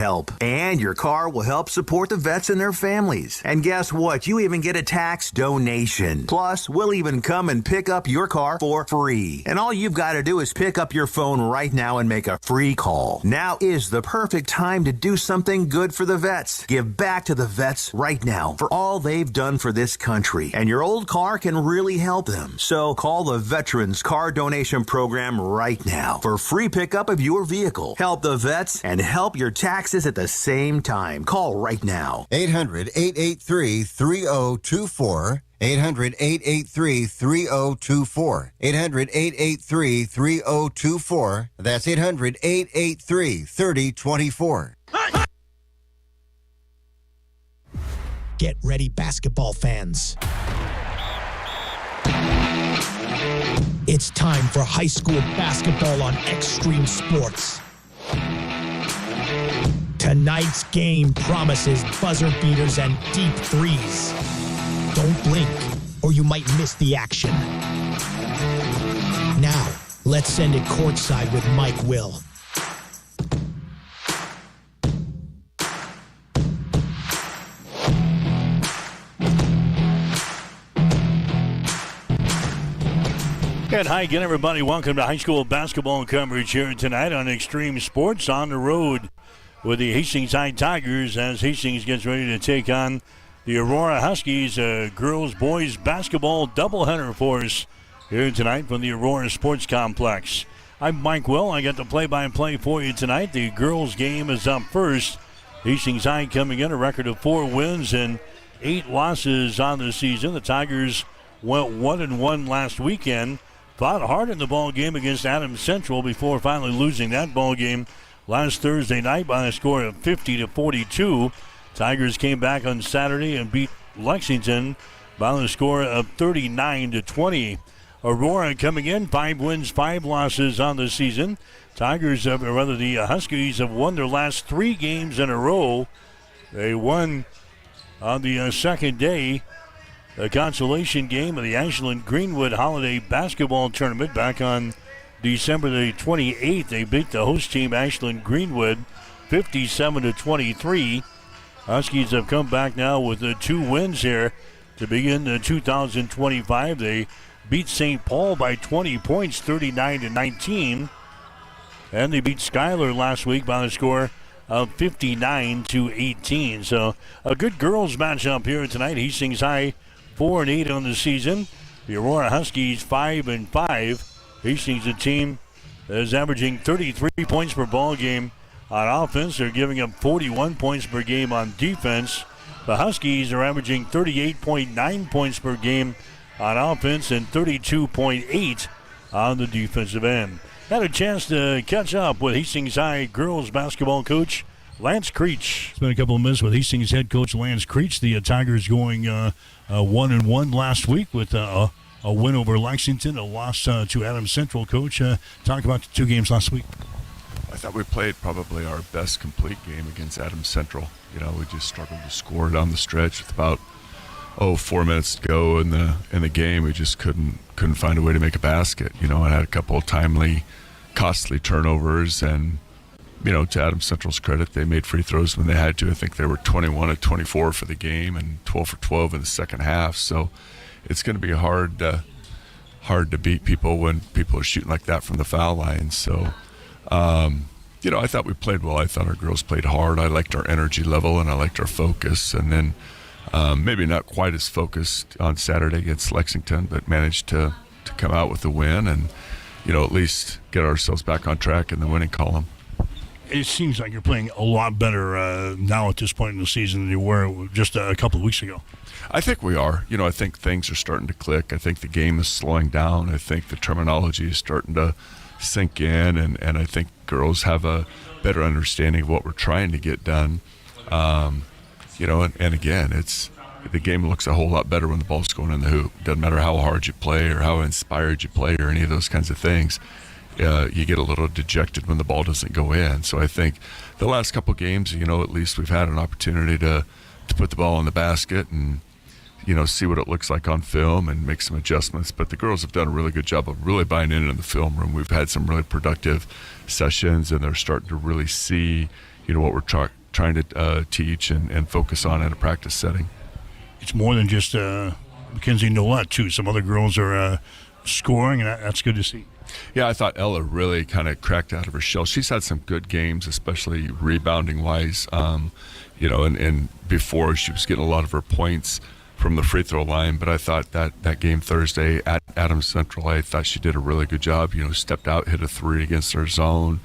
help. And your car will help support the vets and their families. And guess what? You even get a tax donation. Plus, we'll even come and pick up your car for free. And all you've got to do is pick up your phone right now and make a free call. Now is the perfect time to do something good for the vets. Give back to the vets right now for all they've done for this country. And your old car can really help them. So call the Veterans Car Donation Program right now for free pickup of your vehicle. Help the vets and help your taxes at the same time. Call right now. 800-883-3024. 800-883-3024. 800-883-3024. That's 800-883-3024. Get ready, basketball fans. It's time for high school basketball on Extreme Sports. Tonight's game promises buzzer beaters and deep threes. Don't blink, or you might miss the action. Now, let's send it courtside with Mike Will. And hi again, everybody. Welcome to high school basketball coverage here tonight on Extreme Sports. On the road with the Hastings High Tigers as Hastings gets ready to take on the Aurora Huskies. Girls-boys basketball doubleheader for us here tonight from the Aurora Sports Complex. I'm Mike Will. I got the play-by-play for you tonight. The girls' game is up first. Hastings High coming in a record of 4 wins and 8 losses on the season. The Tigers went 1-1 last weekend. Fought hard in the ball game against Adams Central before finally losing that ball game last Thursday night by a score of 50-42. Tigers came back on Saturday and beat Lexington by the score of 39-20. Aurora coming in 5 wins, 5 losses on the season. The Huskies have won their last 3 games in a row. They won on the second day a consolation game of the Ashland Greenwood Holiday Basketball Tournament back on December the 28th. They beat the host team Ashland Greenwood 57-23. Huskies have come back now with 2 wins here to begin 2025. They beat St. Paul by 20 points, 39-19. And they beat Schuyler last week by the score of 59-18. So a good girls matchup here tonight. Hastings High 4-8 on the season. The Aurora Huskies 5-5. Hastings, a team that is averaging 33 points per ball game on offense. They're giving up 41 points per game on defense. The Huskies are averaging 38.9 points per game on offense and 32.8 on the defensive end. Had a chance to catch up with Hastings High girls basketball coach Lance Creech. Spent a couple of minutes with Hastings head coach Lance Creech. The Tigers going 1-1 last week with a win over Lexington, a loss to Adams Central. Coach, talk about the 2 games last week. I thought we played probably our best complete game against Adams Central. You know, we just struggled to score down the stretch with about 4 minutes to go in the game. We just couldn't find a way to make a basket. You know, I had a couple of timely, costly turnovers, and you know, to Adams Central's credit, they made free throws when they had to. I think they were 21 of 24 for the game and 12 for 12 in the second half. So it's going to be hard to beat people when people are shooting like that from the foul line. So, you know, I thought we played well. I thought our girls played hard. I liked our energy level and I liked our focus. And then maybe not quite as focused on Saturday against Lexington, but managed to come out with a win and, you know, at least get ourselves back on track in the winning column. It seems like you're playing a lot better now at this point in the season than you were just a couple of weeks ago. I think we are. You know, I think things are starting to click. I think the game is slowing down. I think the terminology is starting to sink in, and I think girls have a better understanding of what we're trying to get done. You know, and again, the game looks a whole lot better when the ball's going in the hoop. Doesn't matter how hard you play or how inspired you play or any of those kinds of things. You get a little dejected when the ball doesn't go in. So I think the last couple games, you know, at least we've had an opportunity to put the ball in the basket and, you know, see what it looks like on film and make some adjustments. But the girls have done a really good job of really buying in the film room. We've had some really productive sessions, and they're starting to really see, what we're trying to teach and focus on at a practice setting. It's more than just Mackenzie Nolet, too. Some other girls are scoring, and that's good to see. Yeah, I thought Ella really kind of cracked out of her shell. She's had some good games, especially rebounding-wise. And before she was getting a lot of her points from the free throw line, but I thought that game Thursday at Adams Central, I thought she did a really good job. Stepped out, hit a three against their zone.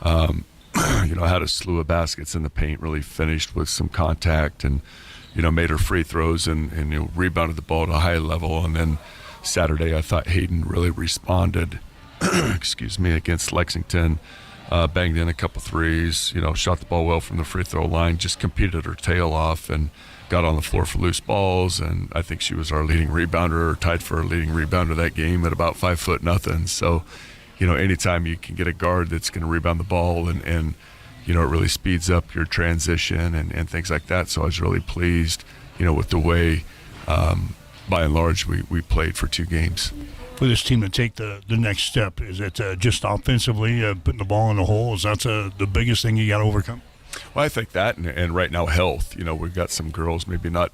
Had a slew of baskets in the paint, really finished with some contact, and made her free throws and rebounded the ball at a high level. And then Saturday, I thought Hayden really responded. Against Lexington, banged in a couple threes. Shot the ball well from the free throw line. Just competed her tail off and got on the floor for loose balls. And I think she was our leading rebounder, or tied for our leading rebounder that game at about 5'0". So, anytime you can get a guard that's going to rebound the ball and it really speeds up your transition and things like that. So I was really pleased, with the way, by and large, we played for 2 games. For this team to take the next step, is it just offensively putting the ball in the hole? Is that the biggest thing you got to overcome? Well, I think that, and right now health. We've got some girls, maybe not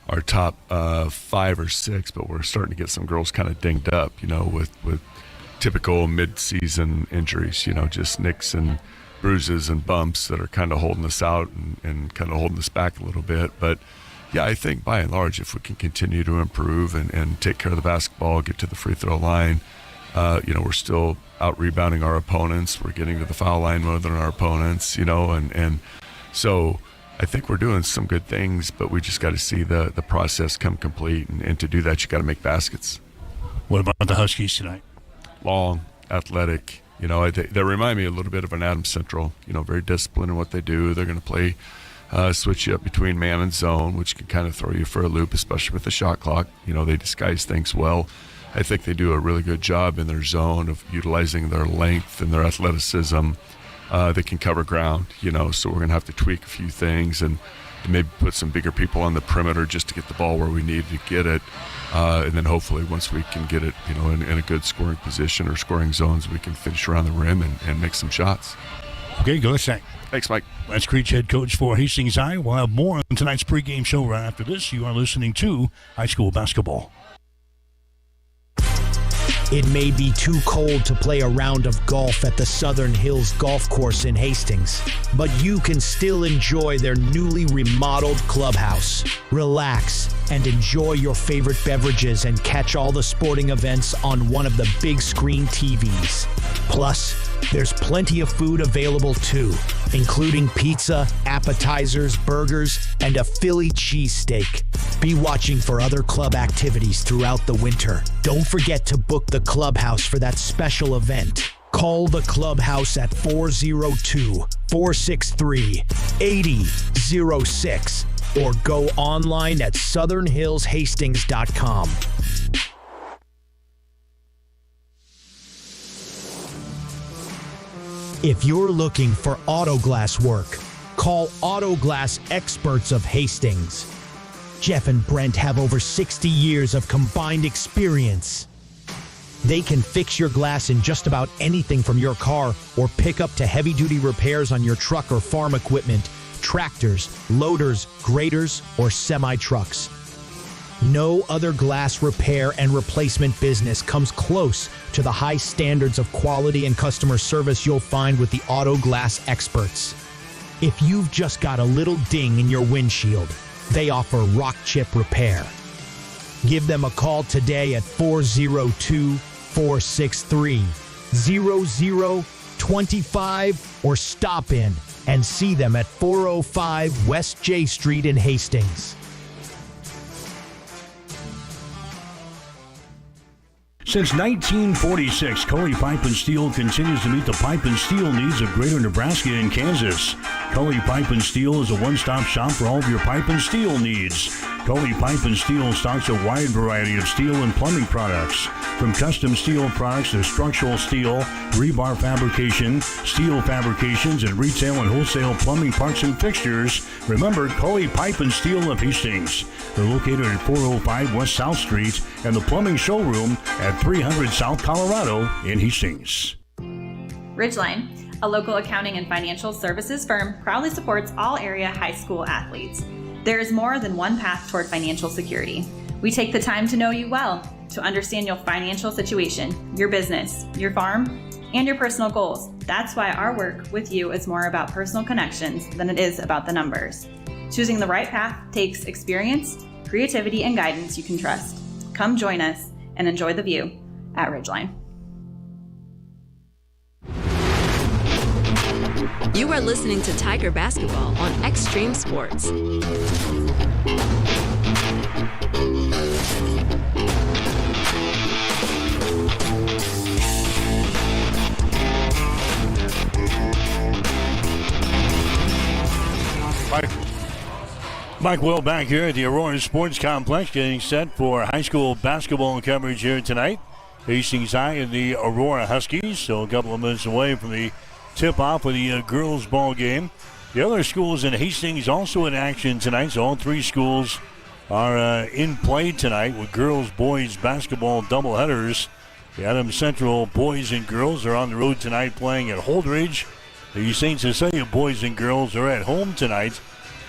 our top 5 or 6, but we're starting to get some girls kind of dinged up, with typical mid-season injuries, just nicks and bruises and bumps that are kind of holding us out and kind of holding us back a little bit. But yeah, I think by and large, if we can continue to improve and take care of the basketball, get to the free throw line, we're still out rebounding our opponents. We're getting to the foul line more than our opponents, and so I think we're doing some good things, but we just got to see the process come complete. And to do that, you got to make baskets. What about the Huskies tonight? Long, athletic. They remind me a little bit of an Adams Central, very disciplined in what they do. They're going to play switch you up between man and zone, which can kind of throw you for a loop, especially with the shot clock. They disguise things well. I think they do a really good job in their zone of utilizing their length and their athleticism. They can cover ground, so we're going to have to tweak a few things and maybe put some bigger people on the perimeter just to get the ball where we need to get it. And then hopefully once we can get it, in a good scoring position or scoring zones, we can finish around the rim and make some shots. Okay, good luck. Thanks, Mike. Lance Creech, head coach for Hastings High. We'll have more on tonight's pregame show right after this. You are listening to High School Basketball. It may be too cold to play a round of golf at the Southern Hills Golf Course in Hastings, but you can still enjoy their newly remodeled clubhouse. Relax and enjoy your favorite beverages and catch all the sporting events on one of the big screen TVs. Plus, there's plenty of food available too, including pizza, appetizers, burgers, and a Philly cheesesteak. Be watching for other club activities throughout the winter. Don't forget to book the clubhouse for that special event. Call the clubhouse at 402-463-8006 or go online at southernhillshastings.com. If you're looking for auto glass work, call Auto Glass Experts of Hastings. Jeff and Brent have over 60 years of combined experience. They can fix your glass in just about anything from your car or pick up to heavy-duty repairs on your truck or farm equipment, tractors, loaders, graders, or semi-trucks. No other glass repair and replacement business comes close to the high standards of quality and customer service you'll find with the Auto Glass Experts. If you've just got a little ding in your windshield, they offer rock chip repair. Give them a call today at 402-463-0025 or stop in and see them at 405 West J Street in Hastings. Since 1946, Cully Pipe and Steel continues to meet the pipe and steel needs of Greater Nebraska and Kansas. Cully Pipe and Steel is a one-stop shop for all of your pipe and steel needs. Cully Pipe and Steel stocks a wide variety of steel and plumbing products, from custom steel products to structural steel, rebar fabrication, steel fabrications, and retail and wholesale plumbing parts and fixtures. Remember, Cully Pipe and Steel of Hastings. They're located at 405 West South Street and the plumbing showroom at 300 South Colorado in Hastings. Ridgeline, a local accounting and financial services firm, proudly supports all area high school athletes. There is more than one path toward financial security. We take the time to know you well, to understand your financial situation, your business, your farm, and your personal goals. That's why our work with you is more about personal connections than it is about the numbers. Choosing the right path takes experience, creativity, and guidance you can trust. Come join us and enjoy the view at Ridgeline. You are listening to Tiger Basketball on Extreme Sports. Mike Will back here at the Aurora Sports Complex, getting set for high school basketball coverage here tonight. Hastings High and the Aurora Huskies, so a couple of minutes away from the tip-off of the girls' ball game. The other schools in Hastings also in action tonight, so all three schools are in play tonight with girls, boys basketball doubleheaders. The Adams Central boys and girls are on the road tonight playing at Holdridge. The St. Cecilia boys and girls are at home tonight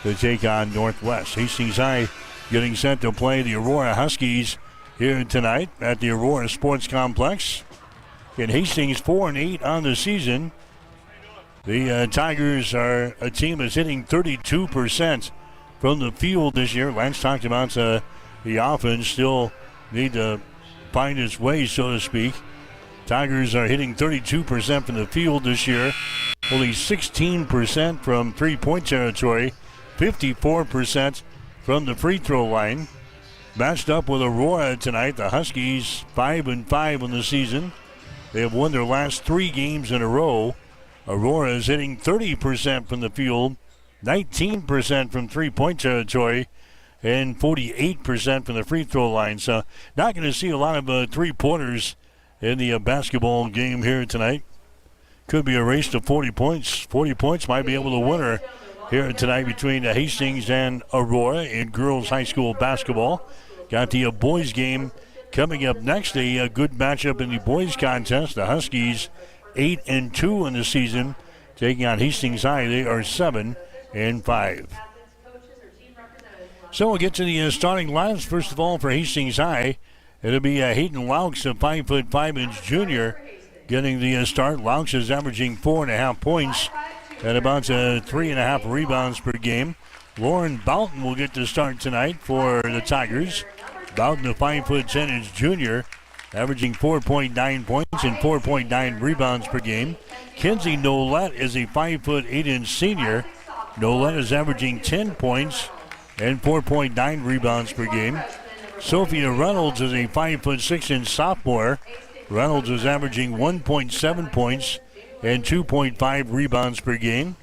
to take on Northwest. Hastings High getting set to play the Aurora Huskies here tonight at the Aurora Sports Complex. In Hastings, 4-8 on the season. The Tigers are a team that's hitting 32% from the field this year. Lance talked about the offense still need to find its way, so to speak. Tigers are hitting 32% from the field this year. Only 16% from three-point territory. 54% from the free throw line. Matched up with Aurora tonight, the Huskies 5-5 on the season. They have won their last 3 games in a row. Aurora is hitting 30% from the field, 19% from three-point territory, and 48% from the free throw line. So not going to see a lot of three-pointers in the basketball game here tonight. Could be a race to 40 points. 40 points might be able to win her here tonight between Hastings and Aurora in girls high school basketball. Got the boys game coming up next. A good matchup in the boys contest. The Huskies 8-2 in the season, taking on Hastings High. They are 7-5. So we'll get to the starting lines. First of all, for Hastings High, it'll be Hayden Laux, a 5'5" junior, getting the start. Laux is averaging 4.5 points at about 3.5 rebounds per game. Lauren Boughton will get the start tonight for the Tigers. Boughton, a 5'10" junior, averaging 4.9 points and 4.9 rebounds per game. Kenzie Nolette is a 5'8" senior. Nolette is averaging 10 points and 4.9 rebounds per game. Sophia Reynolds is a 5'6" sophomore. Reynolds is averaging 1.7 points and 2.5 rebounds per game.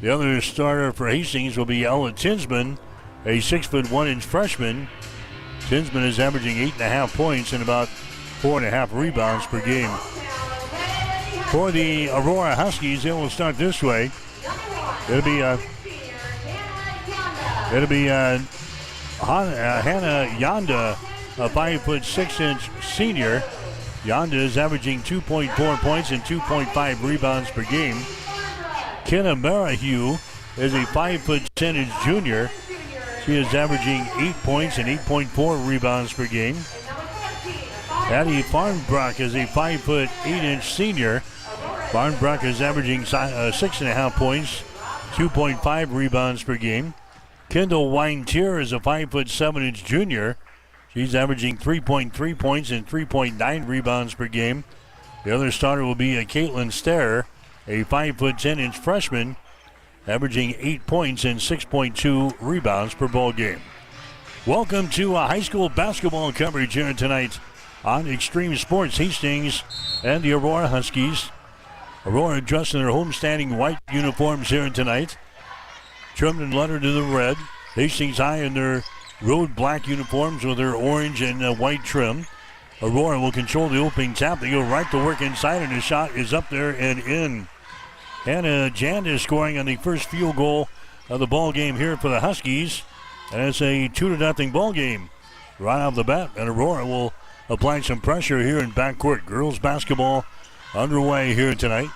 The other starter for Hastings will be Ella Tinsman, a 6'1" freshman. Tinsman is averaging 8.5 points and about 4.5 rebounds per game. For the Aurora Huskies, they will start this way. It'll be Hannah Yonda, a 5'6" senior. Yonda is averaging 2.4 points and 2.5 rebounds per game. Kenna Marahue is a 5'10" junior. She is averaging 8 points and 8.4 rebounds per game. Addie Farnbrook is a 5'8" senior. Farnbrook is averaging 6.5 points, 2.5 rebounds per game. Kendall Weintier is a 5'7" junior. She's averaging 3.3 points and 3.9 rebounds per game. The other starter will be Caitlin Stair, a 5'10" freshman, averaging 8 points and 6.2 rebounds per ball game. Welcome to high school basketball coverage here tonight on Extreme Sports. Hastings and the Aurora Huskies. Aurora dressed in their homestanding white uniforms here tonight, trimmed and lettered to the red. Hastings High in their road black uniforms with their orange and white trim. Aurora will control the opening tap. They go right to work inside, and the shot is up there and in. Hannah Jand is scoring on the first field goal of the ball game here for the Huskies. And it's a 2-0 ball game right off the bat. And Aurora will apply some pressure here in backcourt. Girls basketball underway here tonight.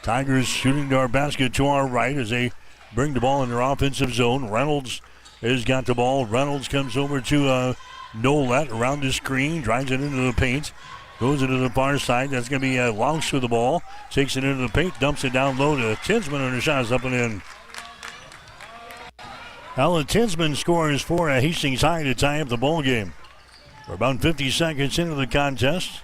Tigers shooting to our basket to our right as they bring the ball in their offensive zone. Reynolds has got the ball. Reynolds comes over to Nolet around the screen, drives it into the paint. Goes into the far side. That's going to be Laux with the ball. Takes it into the paint, dumps it down low to Tinsman, and the shot is up and in. Alan Tinsman scores for Hastings High to tie up the ball game. We're about 50 seconds into the contest.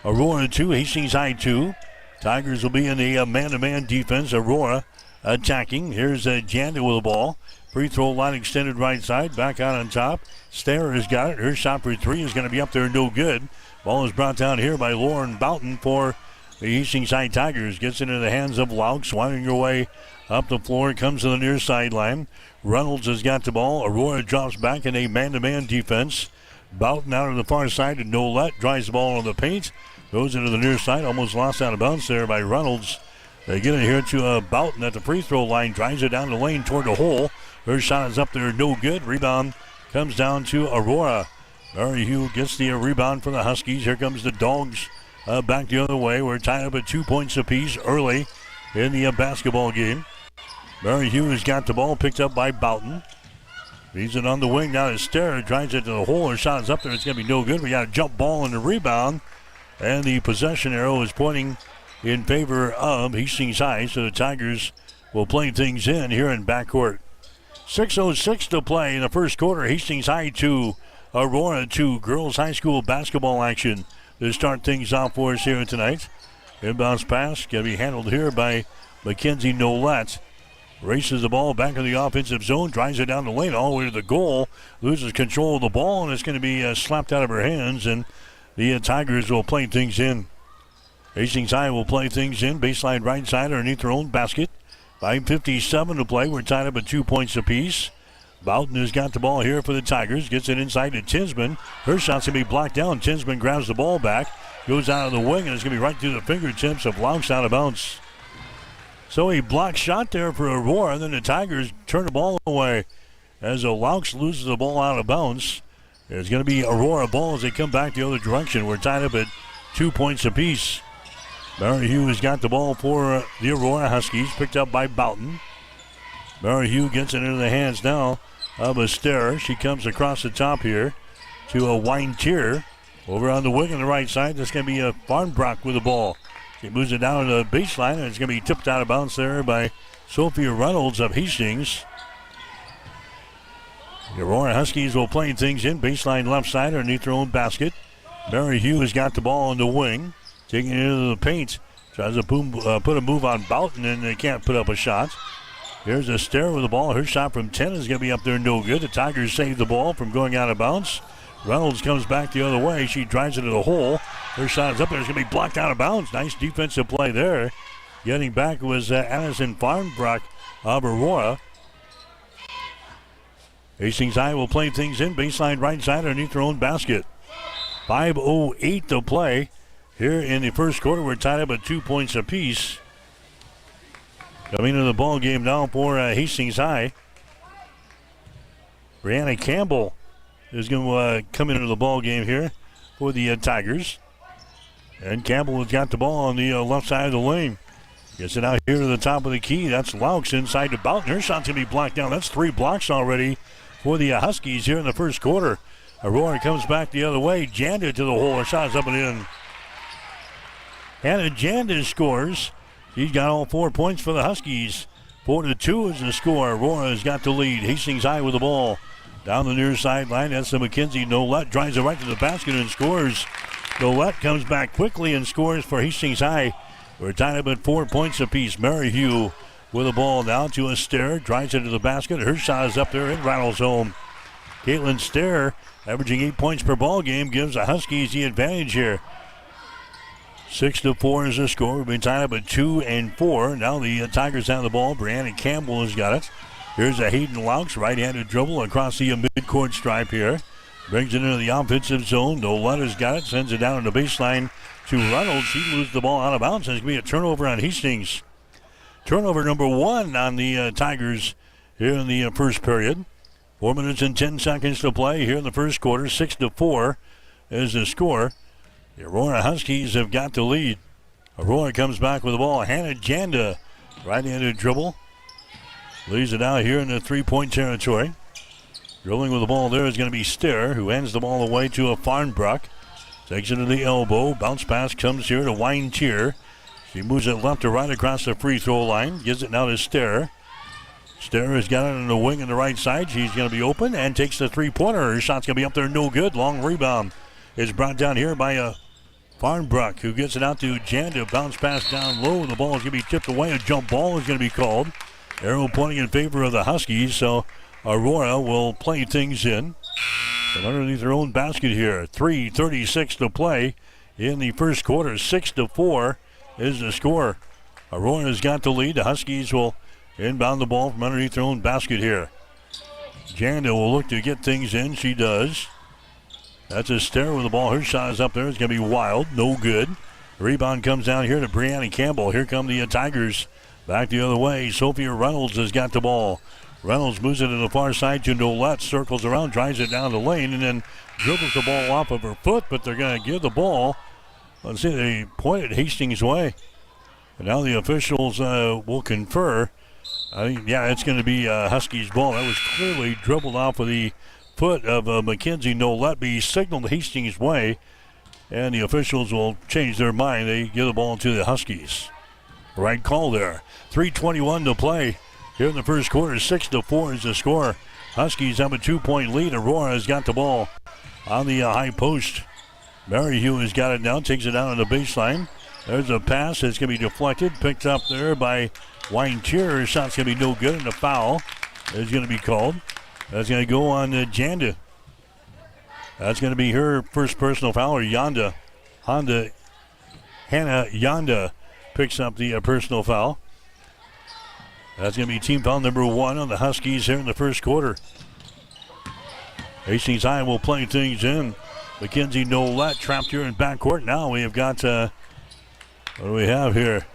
Aurora 2, Hastings High 2. Tigers will be in the man-to-man defense. Aurora attacking. Here's Janda with the ball. Free throw line extended right side. Back out on top. Starer has got it. Her shot for three is going to be up there, no good. Ball is brought down here by Lauren Boughton for the Hastings High Tigers. Gets into the hands of Laux. Winding her way up the floor. Comes to the near sideline. Reynolds has got the ball. Aurora drops back in a man-to-man defense. Boughton out on the far side. And Nolet drives the ball on the paint. Goes into the near side. Almost lost out of bounds there by Reynolds. They get it here to Boughton at the free throw line. Drives it down the lane toward the hole. Her shot is up there. No good. Rebound comes down to Aurora. Mary Hugh gets the rebound for the Huskies. Here comes the Dogs back the other way. We're tied up at 2 points apiece early in the basketball game. Mary Hugh has got the ball picked up by Boughton. Leaves it on the wing. Now to Starer. Drives it to the hole. Her shot is up there. It's going to be no good. We got a jump ball and a rebound. And the possession arrow is pointing in favor of Hastings High. So the Tigers will play things in here in backcourt. 6:06 to play in the first quarter. Hastings High 2, Aurora 2. Girls high school basketball action to start things off for us here tonight. Inbounds pass going to be handled here by Mackenzie Nolet. Races the ball back in the offensive zone. Drives it down the lane all the way to the goal. Loses control of the ball, and it's going to be slapped out of her hands. And the Tigers will play things in. Hastings High will play things in. Baseline right side underneath their own basket. 5:57 to play. We're tied up at 2 points apiece. Boughton has got the ball here for the Tigers. Gets it inside to Tinsman. Her shot's going to be blocked down. Tinsman grabs the ball back. Goes out of the wing, and it's going to be right through the fingertips of Laux out of bounds. So a blocked shot there for Aurora. And then the Tigers turn the ball away as Laux loses the ball out of bounds. It's going to be Aurora ball as they come back the other direction. We're tied up at 2 points apiece. Mary Hugh has got the ball for the Aurora Huskies, picked up by Boughton. Mary Hugh gets it into the hands now of Astaire. She comes across the top here to a Weintier. Over on the wing on the right side, that's going to be a Farnbrock with the ball. She moves it down to the baseline, and it's going to be tipped out of bounds there by Sophia Reynolds of Hastings. The Aurora Huskies will play things in. Baseline left side underneath their own basket. Mary Hugh has got the ball on the wing. Taking it into the paint. Tries to put a move on Boughton, and they can't put up a shot. Here's Astaire with the ball. Her shot from 10 is going to be up there, no good. The Tigers save the ball from going out of bounds. Reynolds comes back the other way. She drives it to the hole. Her shot is up there. It's going to be blocked out of bounds. Nice defensive play there. Getting back was Addison Farnbrock of Aurora. Hastings High will play things in. Baseline right side underneath their own basket. 5:08 to play. Here in the first quarter, we're tied up at 2 points apiece. Coming into the ball game now for Hastings High. Brianna Campbell is going to come into the ball game here for the Tigers. And Campbell has got the ball on the left side of the lane. Gets it out here to the top of the key. That's Laux inside to Boughton. Her shot's going to be blocked down. That's 3 blocks already for the Huskies here in the first quarter. Aurora comes back the other way. Janda to the hole. Her shot's up and in. Hannah Janda scores. She's got all 4 points for the Huskies. 4-2 is the score. Aurora has got the lead. Hastings High with the ball. Down the near sideline, that's the Mackenzie Nolet. Drives it right to the basket and scores. Nolet comes back quickly and scores for Hastings High. We're tied up at 4 points apiece. Mary Hugh with the ball now to Astaire. Drives it to the basket. Her shot is up there and rattles home. Caitlin Staire, averaging 8 points per ball game, gives the Huskies the advantage here. 6-4 is the score. We've been tied up at 2 and 4. Now the Tigers have the ball. Brianna Campbell has got it. Here's a Hayden Laux, right-handed dribble across the midcourt stripe here. Brings it into the offensive zone. Nolet has got it. Sends it down on the baseline to Reynolds. She loses the ball out of bounds. It's going to be a turnover on Hastings. Turnover number 1 on the Tigers here in the first period. 4 minutes and 10 seconds to play here in the first quarter. 6-4 is the score. The Aurora Huskies have got the lead. Aurora comes back with the ball. Hannah Janda, right-handed dribble. Leaves it out here in the three-point territory. Dribbling with the ball there is going to be Stair, who hands the ball away to a Farnbrook. Takes it to the elbow. Bounce pass comes here to Weintier. She moves it left to right across the free throw line. Gives it now to Stair. Stair has got it on the wing on the right side. She's going to be open and takes the three-pointer. Her shot's going to be up there, no good. Long rebound is brought down here by a Farnbrook, who gets it out to Janda. Bounce pass down low. The ball is going to be tipped away. A jump ball is going to be called. Arrow pointing in favor of the Huskies, so Aurora will play things in. And underneath their own basket here. 3:36 to play in the first quarter. 6-4 is the score. Aurora's got the lead. The Huskies will inbound the ball from underneath their own basket here. Janda will look to get things in. She does. That's a Stair with the ball. Her shot is up there. It's going to be wild. No good. Rebound comes down here to Brianna Campbell. Here come the Tigers. Back the other way. Sophia Reynolds has got the ball. Reynolds moves it to the far side to Nolette. Circles around, drives it down the lane, and then dribbles the ball off of her foot, but they're going to give the ball. Let's see, they point it Hastings' way. And now the officials will confer. It's going to be Huskies' ball. That was clearly dribbled off of the foot of Mackenzie Nolette, but he signaled Hastings' way, and the officials will change their mind. They give the ball to the Huskies. Right call there. 3:21 to play here in the first quarter. 6-4 is the score. Huskies have a 2-point lead. Aurora has got the ball on the high post. Maryhugh has got it now, takes it down on the baseline. There's a pass that's going to be deflected, picked up there by Weintier. Her shot's going to be no good, and a foul is going to be called. That's going to go on Janda. That's going to be her first personal foul, or Hannah Yanda picks up the personal foul. That's going to be team foul number 1 on the Huskies here in the first quarter. Hastings High will play things in. Mackenzie Nolette trapped here in backcourt. Now we have got, what do we have here?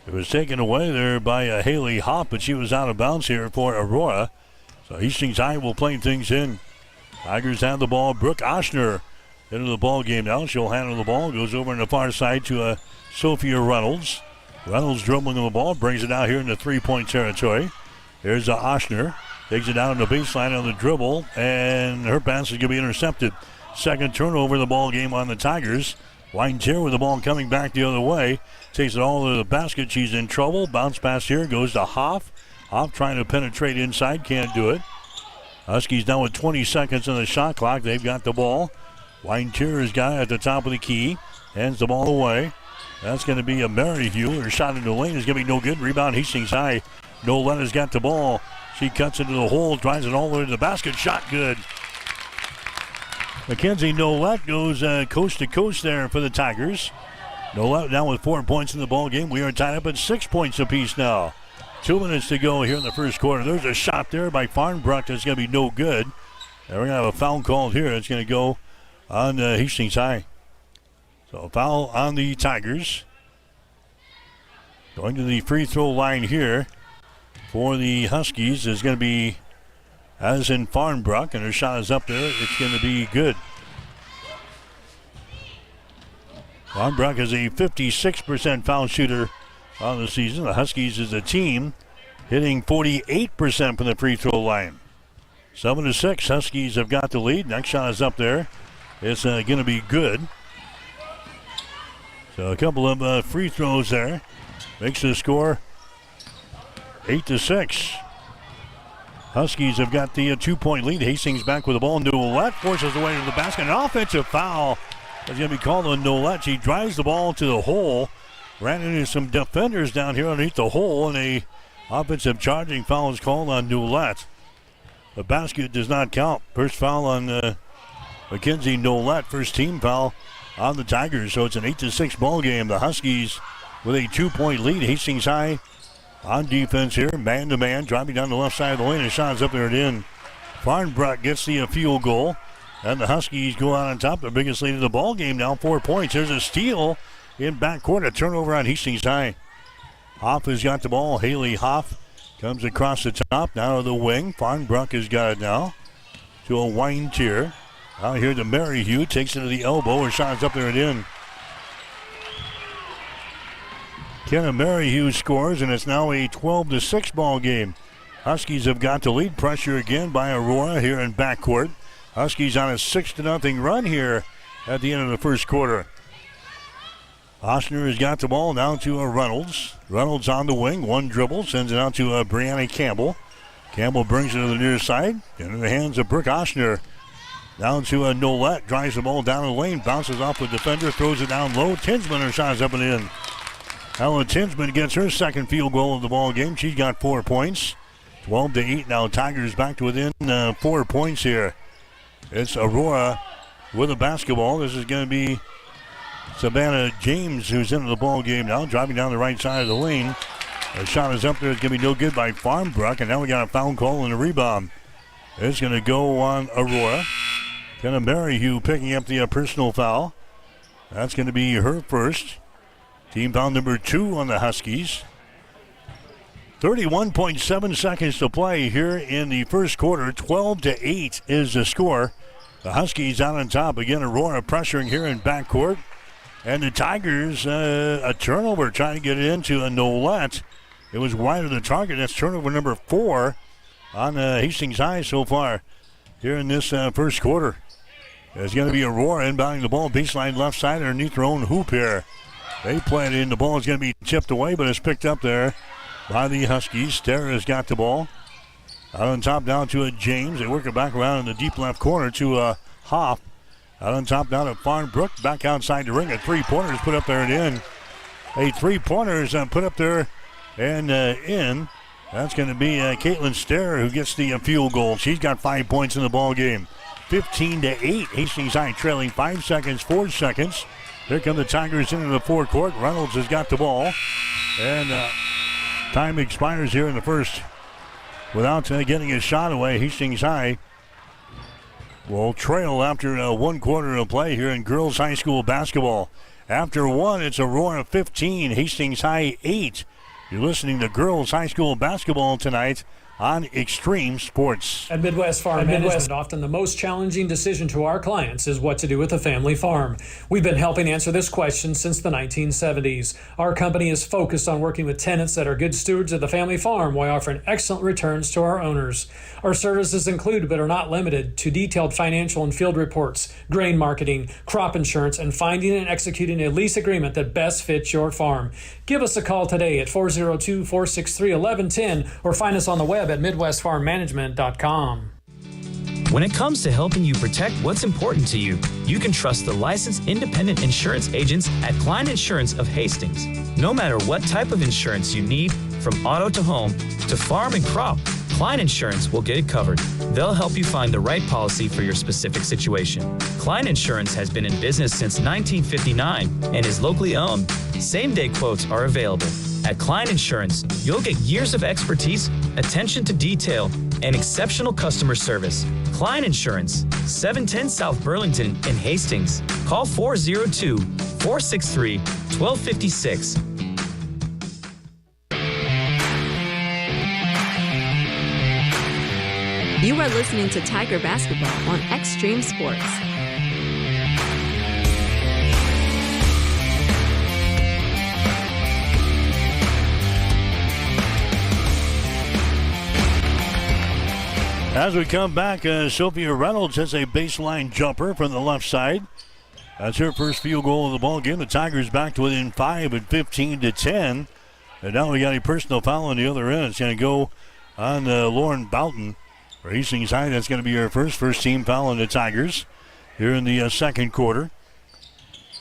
It was taken away there by Haley Hopp, but she was out of bounds here for Aurora. So Hastings High will play things in. Tigers have the ball. Brooke Oshner into the ball game now. She'll handle the ball. Goes over on the far side to Sophia Reynolds. Reynolds dribbling the ball. Brings it out here in the three-point territory. There's Oshner. Takes it down on the baseline on the dribble. And her pass is going to be intercepted. Second turnover of the ball game on the Tigers. Weintier with the ball coming back the other way. Takes it all to the basket. She's in trouble. Bounce pass here goes to Hoff. Hoff trying to penetrate inside. Can't do it. Huskies down with 20 seconds on the shot clock. They've got the ball. Weintier has got it at the top of the key. Hands the ball away. That's going to be a Maryhugh. Her shot into the lane is going to be no good. Rebound Hastings High. Nolette has got the ball. She cuts into the hole. Drives it all the way to the basket. Shot good. Mackenzie Nolette goes coast to coast there for the Tigers. Nolette now with 4 points in the ball game. We are tied up at 6 points apiece now. 2 minutes to go here in the first quarter. There's a shot there by Farnbrook that's going to be no good. And we're going to have a foul called here. It's going to go on Hastings High. So a foul on the Tigers. Going to the free throw line here for the Huskies is going to be Addison Farnbrook, and her shot is up there. It's going to be good. Farnbrook is a 56% foul shooter on the season. The Huskies is a team hitting 48% from the free throw line. 7-6, Huskies have got the lead. Next shot is up there. It's going to be good. So a couple of free throws there. Makes the score 8-6. Huskies have got the 2-point lead. Hastings back with the ball. Nolette forces the way to the basket. An offensive foul is going to be called on Nolette. She drives the ball to the hole. Ran into some defenders down here underneath the hole, and a offensive charging foul is called on Nolette. The basket does not count. First foul on Mackenzie Nolette. First team foul on the Tigers. So it's an 8-6 ball game. The Huskies with a 2-point lead. Hastings High on defense here. Man-to-man. Driving down the left side of the lane. The shot's up there and in. Farnbrook gets the field goal. And the Huskies go out on top. Their biggest lead of the ball game now. 4 points. There's a steal in backcourt. A turnover on Hastings High. Hoff has got the ball. Haley Hoff comes across the top. Now to the wing. Farnbrook has got it now. To a Weintier. Out here to Maryhugh. Takes it to the elbow. Her shot's up there and in. Kenna Merrihew scores, and it's now a 12-6 ball game. Huskies have got the lead. Pressure again by Aurora here in backcourt. Huskies on a 6-0 run here at the end of the first quarter. Oshner has got the ball down to Reynolds. Reynolds on the wing, one dribble, sends it out to Brianna Campbell. Campbell brings it to the near side, into the hands of Brooke Oshner. Down to Nolette, drives the ball down the lane, bounces off the defender, throws it down low. Tinsman, her shot is up and in. Ella Tinsman gets her second field goal of the ball game. She's got 4 points. 12-8 now. Tigers back to within 4 points here. It's Aurora with a basketball. This is going to be Savannah James who's into the ball game now, driving down the right side of the lane. The shot is up there. It's going to be no good by Farmbrook, and now we got a foul call and a rebound. It's going to go on Aurora. Kenna Merrihew picking up the personal foul. That's going to be her first. Team foul number 2 on the Huskies. 31.7 seconds to play here in the first quarter. 12-8 is the score. The Huskies out on top. Again, Aurora pressuring here in backcourt. And the Tigers, a turnover trying to get it into a Nolette. It was wide of the target. That's turnover number 4 on Hastings High so far here in this first quarter. There's going to be Aurora inbounding the ball, baseline left side underneath their own hoop here. They play it in. The ball is going to be chipped away, but it's picked up there by the Huskies. Sterra has got the ball. Out on top down to James. They work it back around in the deep left corner to Hoff. Out on top down to Farmbrook. Back outside the ring. A three-pointer is put up there and in. A three-pointer is put up there and in. That's going to be Caitlin Sterra who gets the field goal. She's got 5 points in the ball game. 15-8. Hastings High trailing 5 seconds, 4 seconds. Here come the Tigers into the forecourt. Reynolds has got the ball. And time expires here in the first. Without getting a shot away, Hastings High will trail after 1 quarter of play here in girls high school basketball. After 1, it's Aurora 15, Hastings High 8. You're listening to girls high school basketball tonight on Extreme Sports. At Midwest Farm Management, often the most challenging decision to our clients is what to do with a family farm. We've been helping answer this question since the 1970s. Our company is focused on working with tenants that are good stewards of the family farm while offering excellent returns to our owners. Our services include, but are not limited to, detailed financial and field reports, grain marketing, crop insurance, and finding and executing a lease agreement that best fits your farm. Give us a call today at 402-463-1110 or find us on the web at MidwestFarmManagement.com. When it comes to helping you protect what's important to you, you can trust the licensed independent insurance agents at Klein Insurance of Hastings. No matter what type of insurance you need, from auto to home to farm and crop, Klein Insurance will get it covered. They'll help you find the right policy for your specific situation. Klein Insurance has been in business since 1959 and is locally owned. Same-day quotes are available. At Klein Insurance, you'll get years of expertise, attention to detail, and exceptional customer service. Klein Insurance, 710 South Burlington in Hastings. Call 402-463-1256. You are listening to Tiger Basketball on Extreme Sports. As we come back, Sophia Reynolds has a baseline jumper from the left side. That's her first field goal of the ball game. The Tigers back to within 5 at 15-10. And now we got a personal foul on the other end. It's going to go on Lauren Boughton. For Hastings High, that's going to be her first team foul on the Tigers here in the second quarter.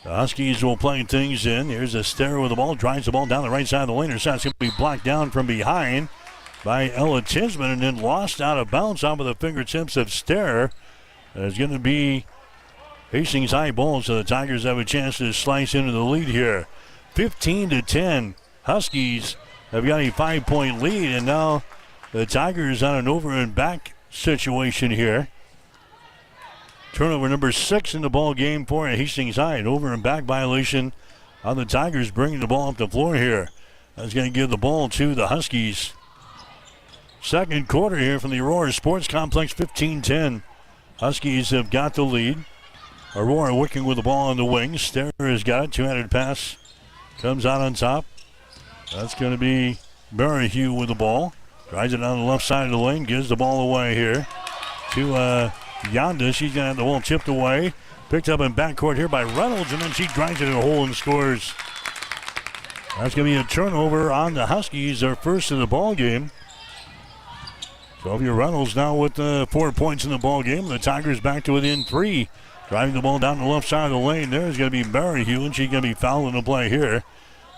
The Huskies will play things in. Here's a Sterra with the ball, drives the ball down the right side of the lane. Her shot's going to be blocked down from behind by Ella Tinsman and then lost out of bounds off of the fingertips of Sterra. It's going to be Hastings High ball, so the Tigers have a chance to slice into the lead here. 15-10. Huskies have got a 5-point lead, and now the Tigers on an over and back situation here. Turnover number 6 in the ball game for Hastings High. An over and back violation on the Tigers, bringing the ball up the floor here. That's going to give the ball to the Huskies. Second quarter here from the Aurora Sports Complex, 15-10. Huskies have got the lead. Aurora working with the ball on the wing. Sterra has got it. Two-handed pass comes out on top. That's going to be Merrihew with the ball. Drives it down the left side of the lane, gives the ball away here to Yonda. She's going to have the ball chipped away. Picked up in backcourt here by Reynolds, and then she drives it in a hole and scores. That's going to be a turnover on the Huskies, their first of the ball game. Sylvia Reynolds now with 4 points in the ball game. The Tigers back to within 3. Driving the ball down the left side of the lane. There's going to be Merrihew, and she's going to be fouling the play here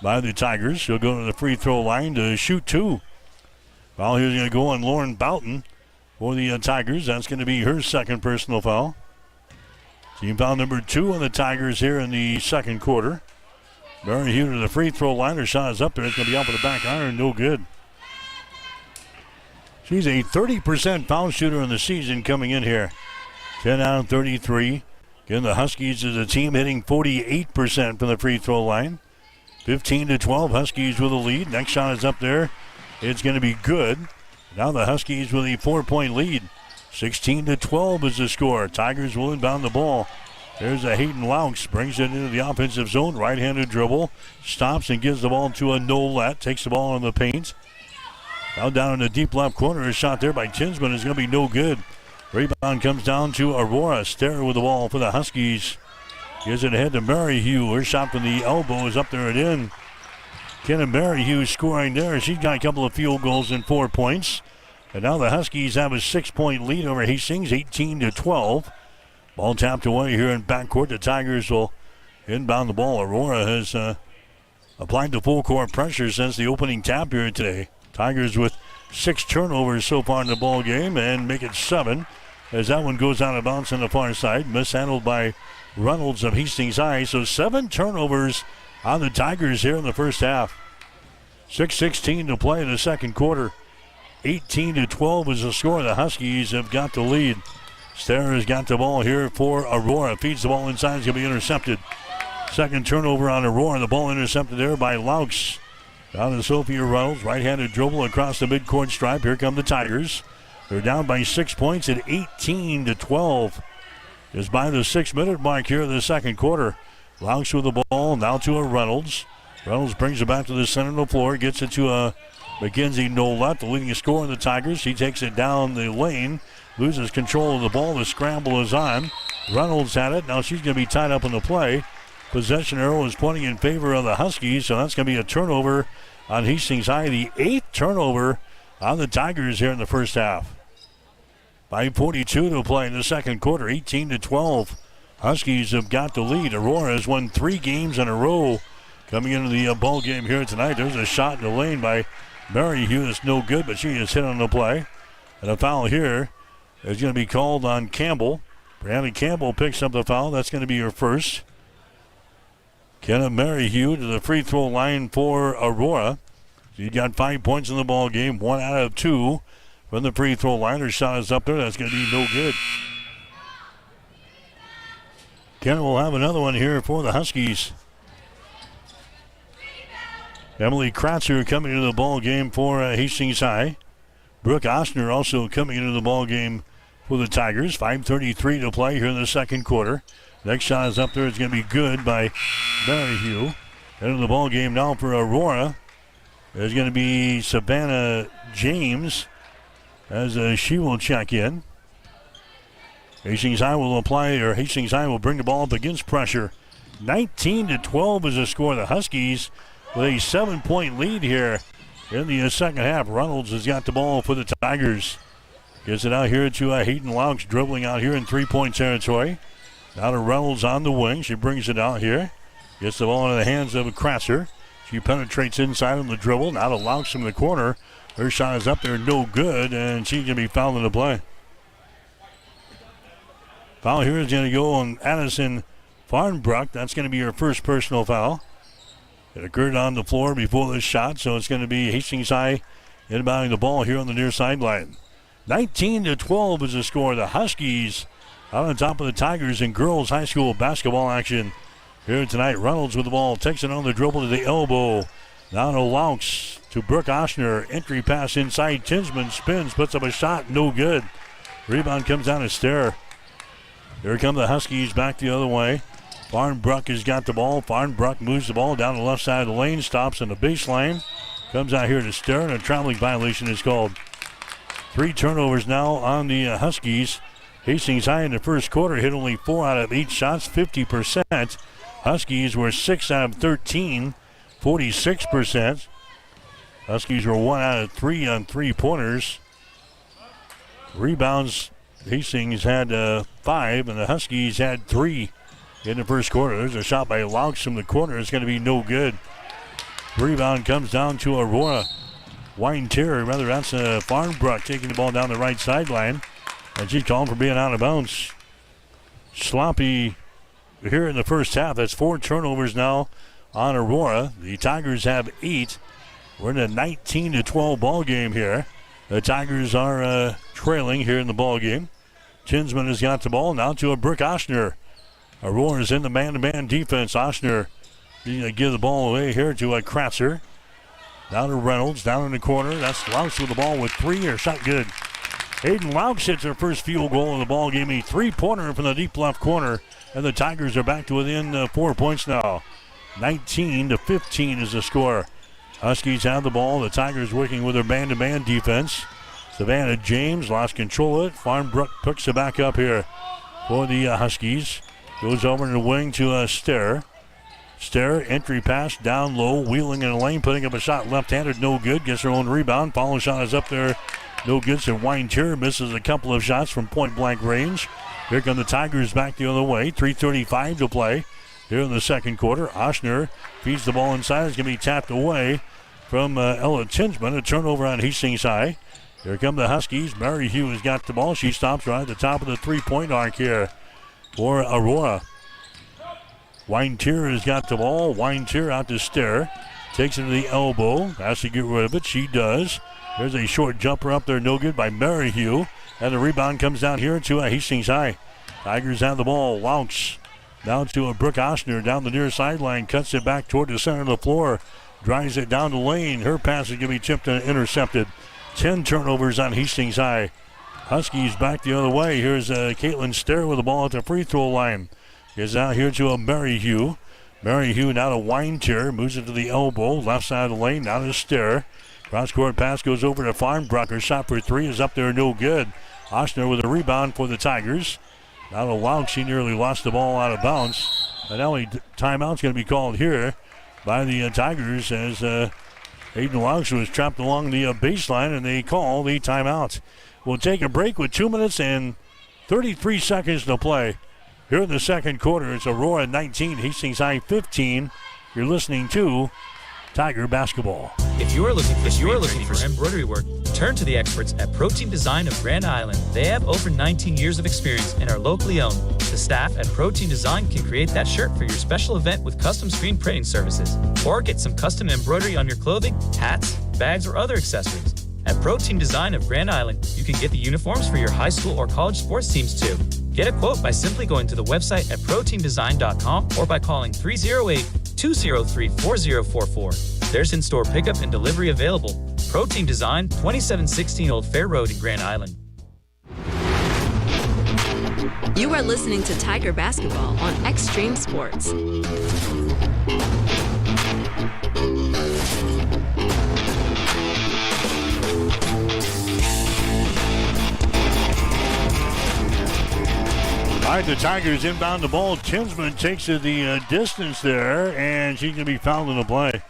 by the Tigers. She'll go to the free throw line to shoot 2. Foul here's going to go on Lauren Boughton for the Tigers. That's going to be her second personal foul. Team foul number 2 on the Tigers here in the second quarter. Merrihew to the free throw line. Her shot is up there. It's going to be off of the back iron. No good. She's a 30% foul shooter in the season coming in here. 10 out of 33. Again, the Huskies as a team hitting 48% from the free throw line. 15-12, Huskies with a lead. Next shot is up there. It's going to be good. Now the Huskies with a 4-point lead. 16-12 is the score. Tigers will inbound the ball. There's a Hayden Laux. Brings it into the offensive zone. Right-handed dribble. Stops and gives the ball to a Nolette. Takes the ball in the paint. Now down in the deep left corner. A shot there by Tinsman is going to be no good. Rebound comes down to Aurora. Stare with the ball for the Huskies. Gives it ahead to Merrihew. Her shot from the elbow is up there and in. Kenna Merrihew scoring there. She's got a couple of field goals and 4 points. And now the Huskies have a 6-point lead over Hastings, 18-12. Ball tapped away here in backcourt. The Tigers will inbound the ball. Aurora has applied the full court pressure since the opening tap here today. Tigers with 6 turnovers so far in the ball game and make it 7 as that one goes out of bounds on the far side. Mishandled by Reynolds of Hastings High. So 7 turnovers on the Tigers here in the first half. 6:16 to play in the second quarter. 18-12 is the score. The Huskies have got the lead. Stare has got the ball here for Aurora. Feeds the ball inside. It's going to be intercepted. Second turnover on Aurora. The ball intercepted there by Laux. Down to Sophia Reynolds. Right-handed dribble across the midcourt stripe. Here come the Tigers. They're down by 6 points at 18-12. Just by the 6-minute mark here in the second quarter. Laux with the ball. Now to a Reynolds. Reynolds brings it back to the center of the floor. Gets it to a Mackenzie Nolette, the leading scorer in the Tigers. She takes it down the lane. Loses control of the ball. The scramble is on. Reynolds had it. Now she's going to be tied up in the play. Possession arrow is pointing in favor of the Huskies, so that's going to be a turnover on Hastings High. The 8th turnover on the Tigers here in the first half. 5:42 to play in the second quarter. 18-12. Huskies have got the lead. Aurora has won 3 games in a row coming into the ball game here tonight. There's a shot in the lane by Merrihew. That's no good, but she is hit on the play. And a foul here is going to be called on Campbell. Brianna Campbell picks up the foul. That's going to be her first. Kenna Merrihew to the free throw line for Aurora. She got 5 points in the ball game. 1 out of 2 from the free throw line. Her shot is up there. That's going to be no good. Kenna will have another one here for the Huskies. Emily Kratzer coming into the ball game for Hastings High. Brooke Ostner also coming into the ball game for the Tigers. 5:33 to play here in the second quarter. Next shot is up there. It's going to be good by Merrihew. Into the ball game now for Aurora. There's going to be Savannah James as she will check in. Hastings High will bring the ball up against pressure. 19-12 is the score. The Huskies with a 7-point lead here in the second half. Reynolds has got the ball for the Tigers. Gets it out here to Hayden Laux, dribbling out here in 3-point territory. Now to Reynolds on the wing. She brings it out here. Gets the ball into the hands of Kratzer. She penetrates inside on the dribble. Now to Laux from the corner. Her shot is up there, no good, and she's going to be fouled in the play. Foul here is going to go on Addison Farnbruck. That's going to be her first personal foul. It occurred on the floor before the shot, so it's going to be Hastings High inbounding the ball here on the near sideline. 19-12 is the score. The Huskies out on top of the Tigers in girls high school basketball action here tonight. Reynolds with the ball, takes it on the dribble to the elbow. Now to Laux, to Brooke Ostner. Entry pass inside. Tinsman spins, puts up a shot, no good. Rebound comes down to Stare. Here come the Huskies back the other way. Farnbruck has got the ball. Farnbruck moves the ball down the left side of the lane, stops in the baseline. Comes out here to Ster, and a traveling violation is called. 3 turnovers now on the Huskies. Hastings High in the first quarter hit only 4 out of 8 shots, 50%. Huskies were 6 out of 13, 46%. Huskies were 1 out of 3 on 3-pointers. Rebounds, Hastings had 5, and the Huskies had 3 in the first quarter. There's a shot by Laux from the corner. It's going to be no good. Rebound comes down to Aurora. Weintier, rather, that's Farnbrook taking the ball down the right sideline. And she's called for being out of bounds. Sloppy here in the first half. That's 4 turnovers now on Aurora. The Tigers have 8. We're in a 19-12 ball game here. The Tigers are trailing here in the ball game. Tinsman has got the ball now to a Brooke Oshner. Aurora's in the man-to-man defense. Oshner give the ball away here to a Kratzer. Down to Reynolds, down in the corner. That's Laux with the ball with 3. Her shot good. Hayden Laux hits her first field goal of the ball game. A 3-pointer from the deep left corner. And the Tigers are back to within 4 points now. 19-15 is the score. Huskies have the ball. The Tigers working with their man-to-man defense. Savannah James lost control of it. Farnbrook picks it back up here for the Huskies. Goes over in the wing to Ster. Ster, entry pass down low, wheeling in the lane, putting up a shot left-handed, no good. Gets her own rebound. Follow shot is up there, no good. So Weintier misses a couple of shots from point-blank range. Here come the Tigers back the other way. 3:35 to play here in the second quarter. Oshner feeds the ball inside. It's going to be tapped away from Ella Tinsman. A turnover on Hastings High. Here come the Huskies. Mary Hugh has got the ball. She stops right at the top of the three-point arc here for Aurora. Weintier has got the ball. Weintier out to Ster. Takes it to the elbow. Has to get rid of it. She does. There's a short jumper up there. No good by Mary Hugh. And the rebound comes down here to Hastings High. Tigers have the ball. Laux down to a Brooke Oshner down the near sideline. Cuts it back toward the center of the floor. Drives it down the lane. Her pass is going to be tipped and intercepted. 10 turnovers on Hastings High. Huskies back the other way. Here's Caitlin Ster with the ball at the free throw line. Gets out here to a Mary Hugh. Mary Hugh now to Weintier. Moves it to the elbow. Left side of the lane. Now to Ster. Cross-court pass goes over to Farnbrook. Her shot for 3 is up there. No good. Oshner with a rebound for the Tigers. Now to Laux. She nearly lost the ball out of bounds. And now a timeout's going to be called here by the Tigers as Hayden Laux was trapped along the baseline, and they call the timeout. We'll take a break with 2 minutes and 33 seconds to play. Here in the second quarter, it's Aurora 19, Hastings High 15. You're listening to Tiger Basketball. If you are looking for embroidery work, turn to the experts at Protein Design of Grand Island. They have over 19 years of experience and are locally owned. The staff at Protein Design can create that shirt for your special event with custom screen printing services. Or get some custom embroidery on your clothing, hats, bags, or other accessories. At Protein Design of Grand Island, you can get the uniforms for your high school or college sports teams too. Get a quote by simply going to the website at proteindesign.com or by calling 308-203-4044. There's in-store pickup and delivery available. Protein Design, 2716 Old Fair Road in Grand Island. You are listening to Tiger Basketball on Extreme Sports. All right, the Tigers inbound the ball. Tinsman takes it the distance there, and she's going to be fouled in the play.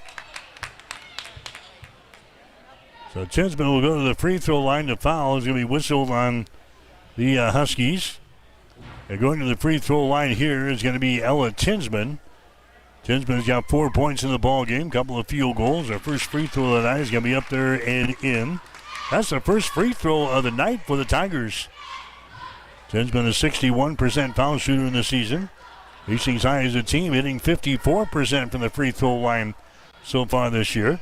So Tinsman will go to the free throw line. The foul is going to be whistled on the Huskies. And going to the free throw line here is going to be Ella Tinsman. Tinsman's got 4 points in the ball game, couple of field goals. Her first free throw of the night is going to be up there and in. That's the first free throw of the night for the Tigers. Tinsman a 61% foul shooter in the season. Hastings High is a team hitting 54% from the free throw line so far this year.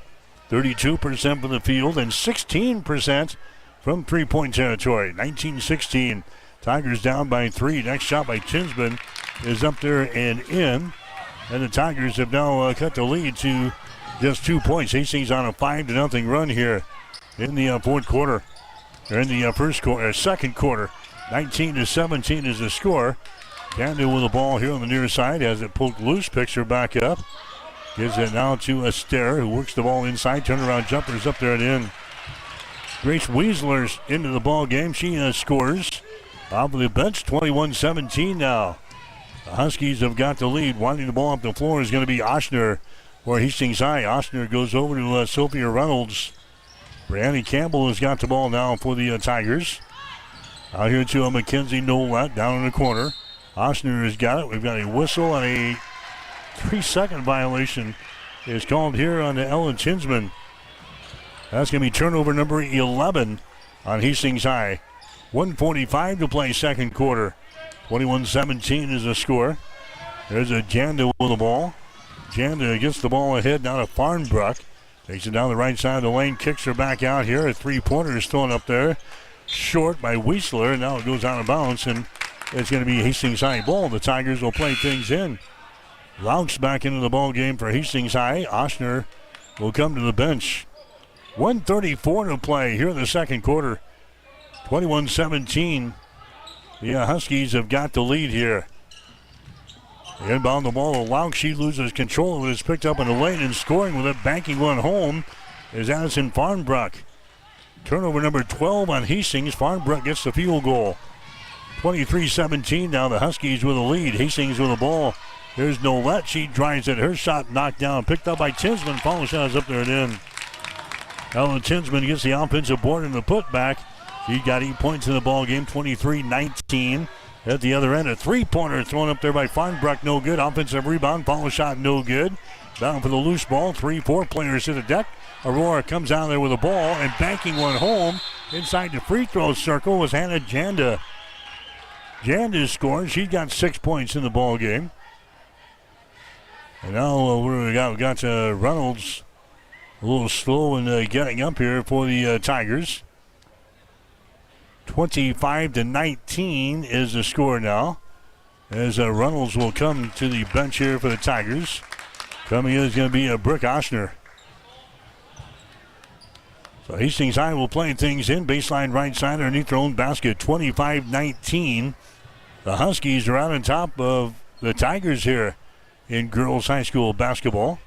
32% from the field and 16% from three-point territory. 19-16. Tigers down by 3. Next shot by Tinsman is up there and in. And the Tigers have now cut the lead to just 2 points. Hastings on a 5-0 run here in the fourth quarter. Or in the second quarter. 19-17 is the score. Candu with the ball here on the near side. Has it pulled loose. Picks her back up. Gives it now to Astaire, who works the ball inside. Turnaround jumpers up there and in. Grace Weisler's into the ball game. She scores off of the bench, 21-17 now. The Huskies have got the lead. Winding the ball up the floor is going to be Oshner for Hastings High. Oshner goes over to Sophia Reynolds. Brianna Campbell has got the ball now for the Tigers. Out here to Mackenzie Nolette down in the corner. Oshner has got it. We've got a whistle and a 3-second violation is called here on the Ellen Tinsman. That's going to be turnover number 11 on Hastings High. 1:45 to play second quarter. 21-17 is the score. There's a Janda with the ball. Janda gets the ball ahead now to Farnbrook. Takes it down the right side of the lane, kicks her back out here. A three-pointer is thrown up there. Short by Weisler. Now it goes out of bounds, and it's going to be Hastings High ball. The Tigers will play things in. Laux back into the ball game for Hastings High. Oshner will come to the bench. 1:34 to play here in the second quarter. 21-17. The Huskies have got the lead here. Inbound the ball to Laux. She loses control of it. It's picked up in the lane and scoring with it. Banking one home is Addison Farnbrook. Turnover number 12 on Hastings. Farnbrook gets the field goal. 23-17 now. The Huskies with the lead. Hastings with the ball. There's Nolette. She drives it. Her shot knocked down. Picked up by Tinsman. Follow shot is up there and in. Ellen Tinsman gets the offensive board and the putback. She got 8 points in the ball game. 23-19. At the other end, a three-pointer thrown up there by Farnbrook. No good. Offensive rebound. Follow shot no good. Down for the loose ball. 3-4 players to the deck. Aurora comes out there with a ball and banking one home. Inside the free throw circle was Hannah Janda. Janda scored. She got 6 points in the ball game. And now we got Reynolds a little slow in getting up here for the Tigers. 25-19 is the score now. As Reynolds will come to the bench here for the Tigers. Coming in is going to be Brooke Oshner. So Hastings High will play things in. Baseline right side underneath their own basket. 25-19. The Huskies are out on top of the Tigers here in girls high school basketball.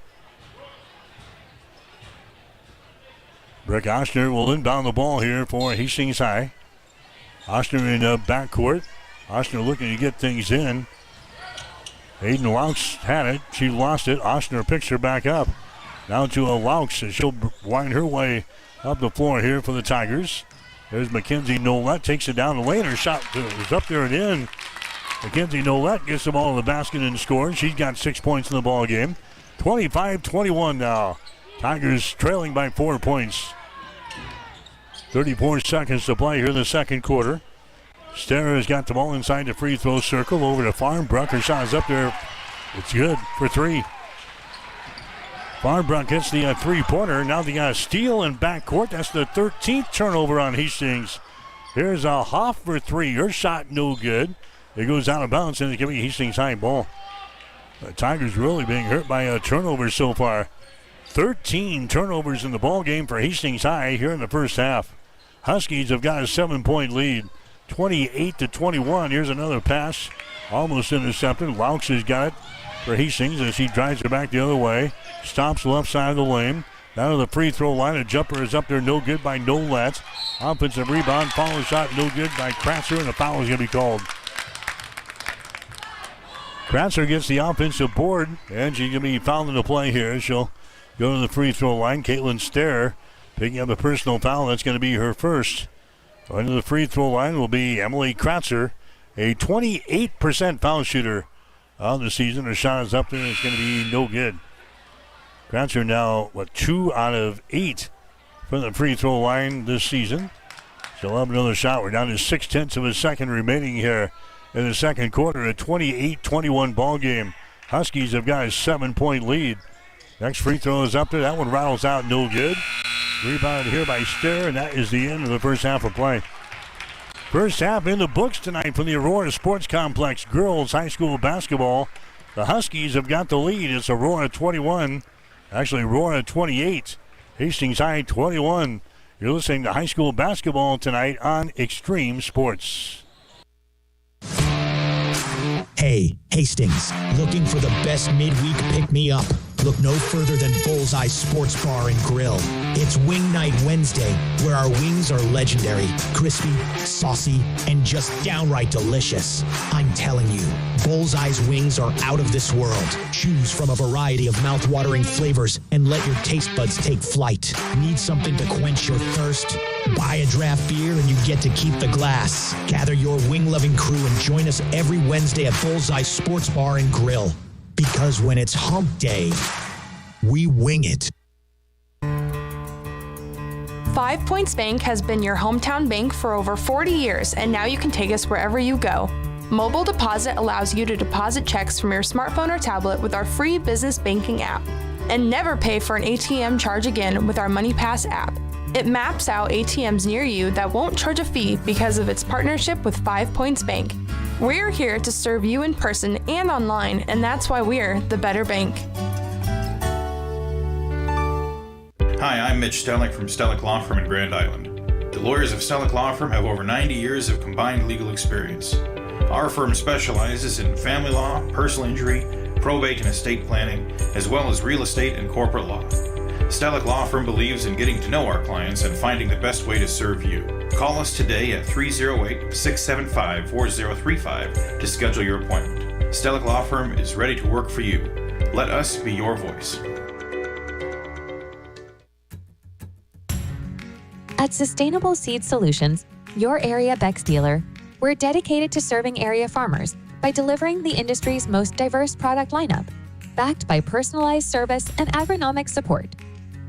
Brooke Oshner will inbound the ball here for Hastings High. Oshner in backcourt. Oshner looking to get things in. Hayden Laux had it. She lost it. Oshner picks her back up. Now to Laux. She'll wind her way up the floor here for the Tigers. There's Mackenzie Nolette. Takes it down the lane. Her shot is up there and in. Mackenzie Nolette gets the ball in the basket and scores. She's got 6 points in the ball game. 25-21 now. Tigers trailing by 4 points. 34 seconds to play here in the second quarter. Stara has got the ball inside the free throw circle. Over to Farnbrook. Her shot is up there. It's good for three. Farnbrook hits the three-pointer. Now they got a steal in backcourt. That's the 13th turnover on Hastings. Here's a Hoff for three. Her shot no good. It goes out of bounds and it's going to be Hastings High ball. The Tigers really being hurt by a turnover so far. 13 turnovers in the ball game for Hastings High here in the first half. Huskies have got a 7-point lead. 28-21. Here's another pass. Almost intercepted. Laux has got it for Hastings as he drives it back the other way. Stops left side of the lane. Down to the free throw line. A jumper is up there. No good by Nolette. Offensive rebound. Follow shot no good by Kratzer. And a foul is going to be called. Kratzer gets the offensive board. And she's going to be fouled in the play here. She'll go to the free throw line. Caitlin Stair picking up a personal foul. That's going to be her first. Going to the free throw line will be Emily Kratzer, a 28% foul shooter on the season. Her shot is up there and it's going to be no good. Kratzer now, 2 out of 8 from the free throw line this season. She'll have another shot. We're down to 0.6 of a second remaining here in the second quarter. A 28-21 ball game. Huskies have got a 7-point lead. Next free throw is up there. That one rattles out, no good. Rebounded here by Stair, and that is the end of the first half of play. First half in the books tonight from the Aurora Sports Complex girls high school basketball. The Huskies have got the lead. It's Aurora 21. Actually, Aurora 28. Hastings High 21. You're listening to high school basketball tonight on Extreme Sports. Hey, Hastings, looking for the best midweek pick-me-up? Look no further than Bullseye Sports Bar and Grill. It's Wing Night Wednesday, where our wings are legendary, crispy, saucy, and just downright delicious. I'm telling you, Bullseye's wings are out of this world. Choose from a variety of mouth-watering flavors and let your taste buds take flight. Need something to quench your thirst? Buy a draft beer and you get to keep the glass. Gather your wing-loving crew and join us every Wednesday at Bullseye Sports Bar and Grill. Because when it's hump day, we wing it. 5 Points Bank has been your hometown bank for over 40 years, and now you can take us wherever you go. Mobile Deposit allows you to deposit checks from your smartphone or tablet with our free business banking app. And never pay for an ATM charge again with our MoneyPass app. It maps out ATMs near you that won't charge a fee because of its partnership with 5 Points Bank. We're here to serve you in person and online, and that's why we're the better bank. Hi, I'm Mitch Stellick from Stellick Law Firm in Grand Island. The lawyers of Stellick Law Firm have over 90 years of combined legal experience. Our firm specializes in family law, personal injury, probate and estate planning, as well as real estate and corporate law. Stellick Law Firm believes in getting to know our clients and finding the best way to serve you. Call us today at 308-675-4035 to schedule your appointment. Stellick Law Firm is ready to work for you. Let us be your voice. At Sustainable Seed Solutions, your area Bex dealer, we're dedicated to serving area farmers by delivering the industry's most diverse product lineup, backed by personalized service and agronomic support.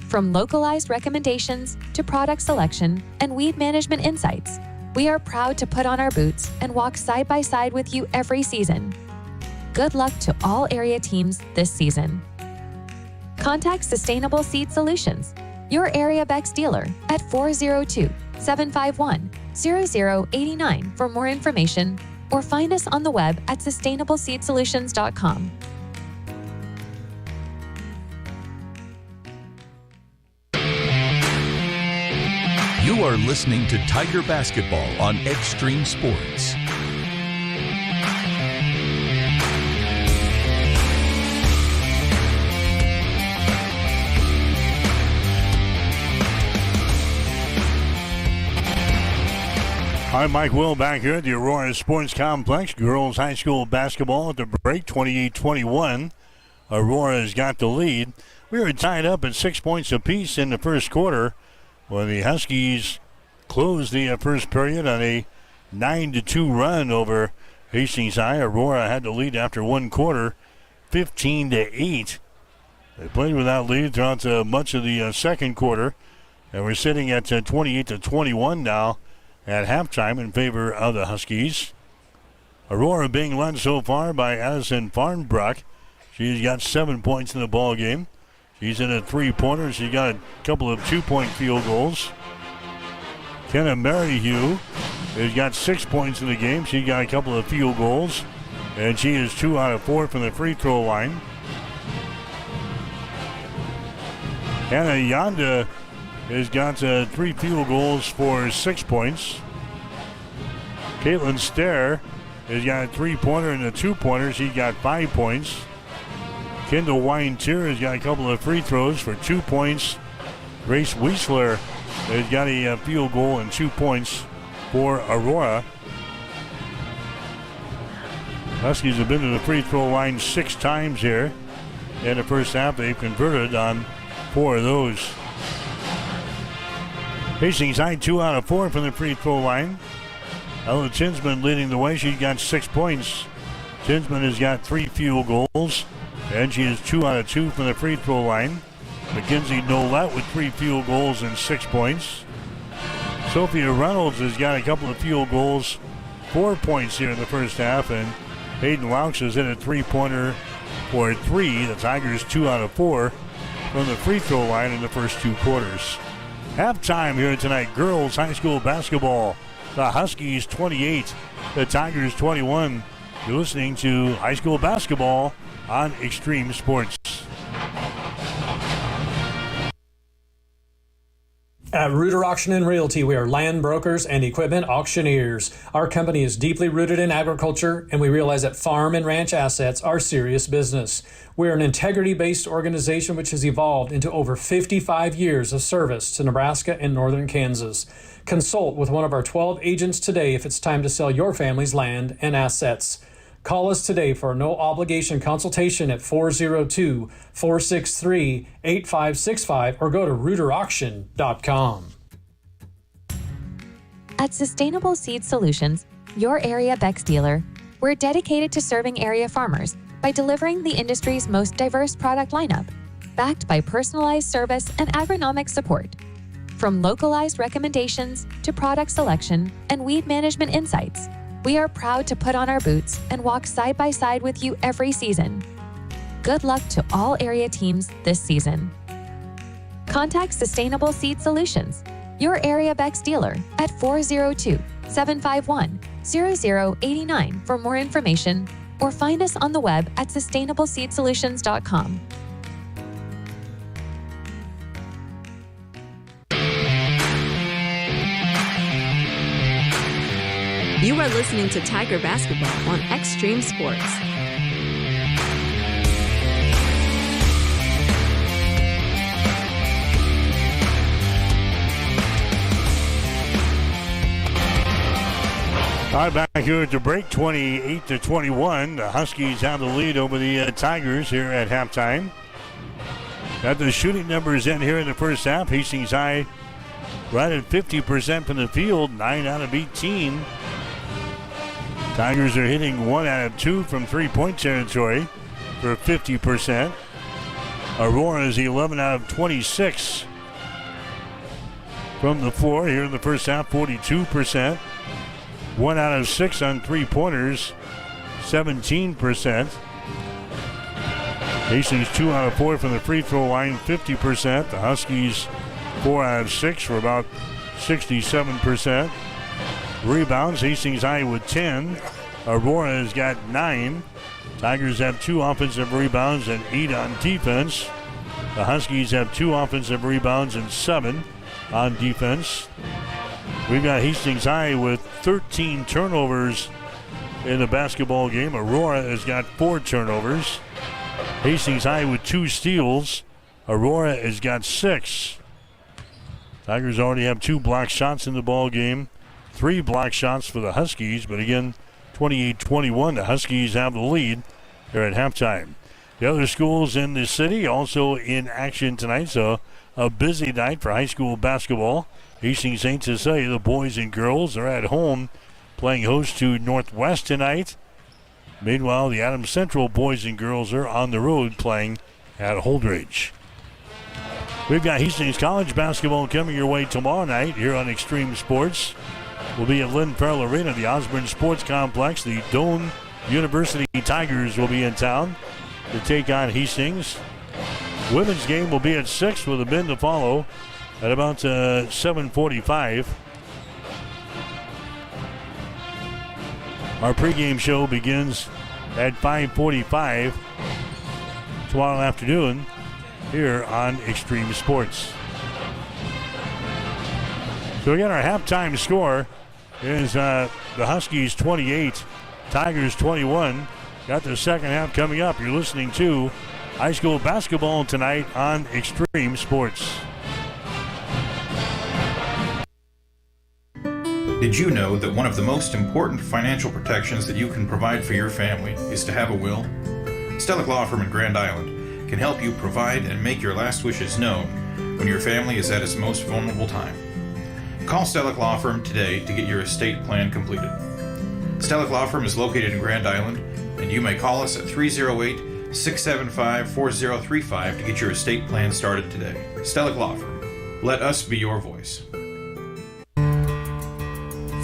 From localized recommendations to product selection and weed management insights, we are proud to put on our boots and walk side by side with you every season. Good luck to all area teams this season. Contact Sustainable Seed Solutions, your area Bex dealer, at 402-751-0089 for more information, or find us on the web at sustainableseedsolutions.com. You are listening to Tiger Basketball on Extreme Sports. Hi, Mike Will back here at the Aurora Sports Complex. Girls high school basketball at the break, 28-21. Aurora has got the lead. We were tied up at 6 points apiece in the first quarter when the Huskies closed the first period on a 9-2 run over Hastings High. Aurora had the lead after one quarter, 15-8. They played without lead throughout much of the second quarter, and we're sitting at 28-21 now at halftime in favor of the Huskies. Aurora being led so far by Addison Farnbrook. She's got 7 points in the ball game. She's in a three-pointer. She's got a couple of two-point field goals. Kenna Merrihew has got 6 points in the game. She's got a couple of field goals, and she is 2 out of 4 from the free throw line. Hannah Yonda has got 3 field goals for 6 points. Caitlin Stair has got a three-pointer and a two-pointer. She's got 5 points. Kendall Weintier has got a couple of free throws for 2 points. Grace Wiesler has got a field goal and 2 points for Aurora. Huskies have been to the free throw line 6 times here. In the first half, they've converted on 4 of those. Hastings High 2 out of 4 from the free throw line. Ella Tinsman leading the way. She's got 6 points. Tinsman has got 3 field goals, and she is 2 out of 2 from the free throw line. Mackenzie Nolette with 3 field goals and 6 points. Sophia Reynolds has got a couple of field goals, 4 points here in the first half, and Hayden Laux has hit a three-pointer for 3. The Tigers 2 out of 4 from the free throw line in the first 2 quarters. Halftime here tonight, girls high school basketball. The Huskies 28, the Tigers 21. You're listening to high school basketball on Extreme Sports. At Reuter Auction and Realty, we are land brokers and equipment auctioneers. Our company is deeply rooted in agriculture, and we realize that farm and ranch assets are serious business. We are an integrity-based organization which has evolved into over 55 years of service to Nebraska and northern Kansas. Consult with one of our 12 agents today if it's time to sell your family's land and assets. Call us today for a no-obligation consultation at 402-463-8565 or go to reuterauction.com. At Sustainable Seed Solutions, your area Bex dealer, we're dedicated to serving area farmers by delivering the industry's most diverse product lineup, backed by personalized service and agronomic support. From localized recommendations to product selection and weed management insights, we are proud to put on our boots and walk side by side with you every season. Good luck to all area teams this season. Contact Sustainable Seed Solutions, your area Bex dealer, at 402-751-0089 for more information, or find us on the web at sustainableseedsolutions.com. You are listening to Tiger Basketball on Extreme Sports. All right, back here at the break, 28-21. The Huskies have the lead over the Tigers here at halftime. Got the shooting numbers in here in the first half. Hastings High right at 50% from the field, 9 out of 18. Tigers are hitting 1 out of 2 from three-point territory for 50%. Aurora is 11 out of 26 from the floor here in the first half, 42%. 1 out of 6 on three-pointers, 17%. Hastings 2 out of 4 from the free throw line, 50%. The Huskies 4 out of 6 for about 67%. Rebounds, Hastings High with 10. Aurora has got 9. Tigers have 2 offensive rebounds and 8 on defense. The Huskies have 2 offensive rebounds and 7 on defense. We've got Hastings High with 13 turnovers in the basketball game. Aurora has got 4 turnovers. Hastings High with 2 steals. Aurora has got 6. Tigers already have 2 block shots in the ball game. 3 block shots for the Huskies, but again, 28-21, the Huskies have the lead here at halftime. The other schools in the city also in action tonight, so a busy night for high school basketball. Hastings St. Cecilia, the boys and girls, are at home playing host to Northwest tonight. Meanwhile, the Adams Central boys and girls are on the road playing at Holdridge. We've got Hastings College basketball coming your way tomorrow night here on Extreme Sports. We'll be at Lynn Farrell Arena, the Osborne Sports Complex. The Doane University Tigers will be in town to take on Hastings. Women's game will be at 6 with the men to follow at about 7:45. Our pregame show begins at 5:45 tomorrow afternoon here on Extreme Sports. So we got our halftime score is the Huskies 28, Tigers 21. Got the second half coming up. You're listening to high school basketball tonight on Extreme Sports. Did you know that one of the most important financial protections that you can provide for your family is to have a will? Stellick Law Firm in Grand Island can help you provide and make your last wishes known when your family is at its most vulnerable time. Call Stellick Law Firm today to get your estate plan completed. Stellick Law Firm is located in Grand Island, and you may call us at 308-675-4035 to get your estate plan started today. Stellick Law Firm. Let us be your voice.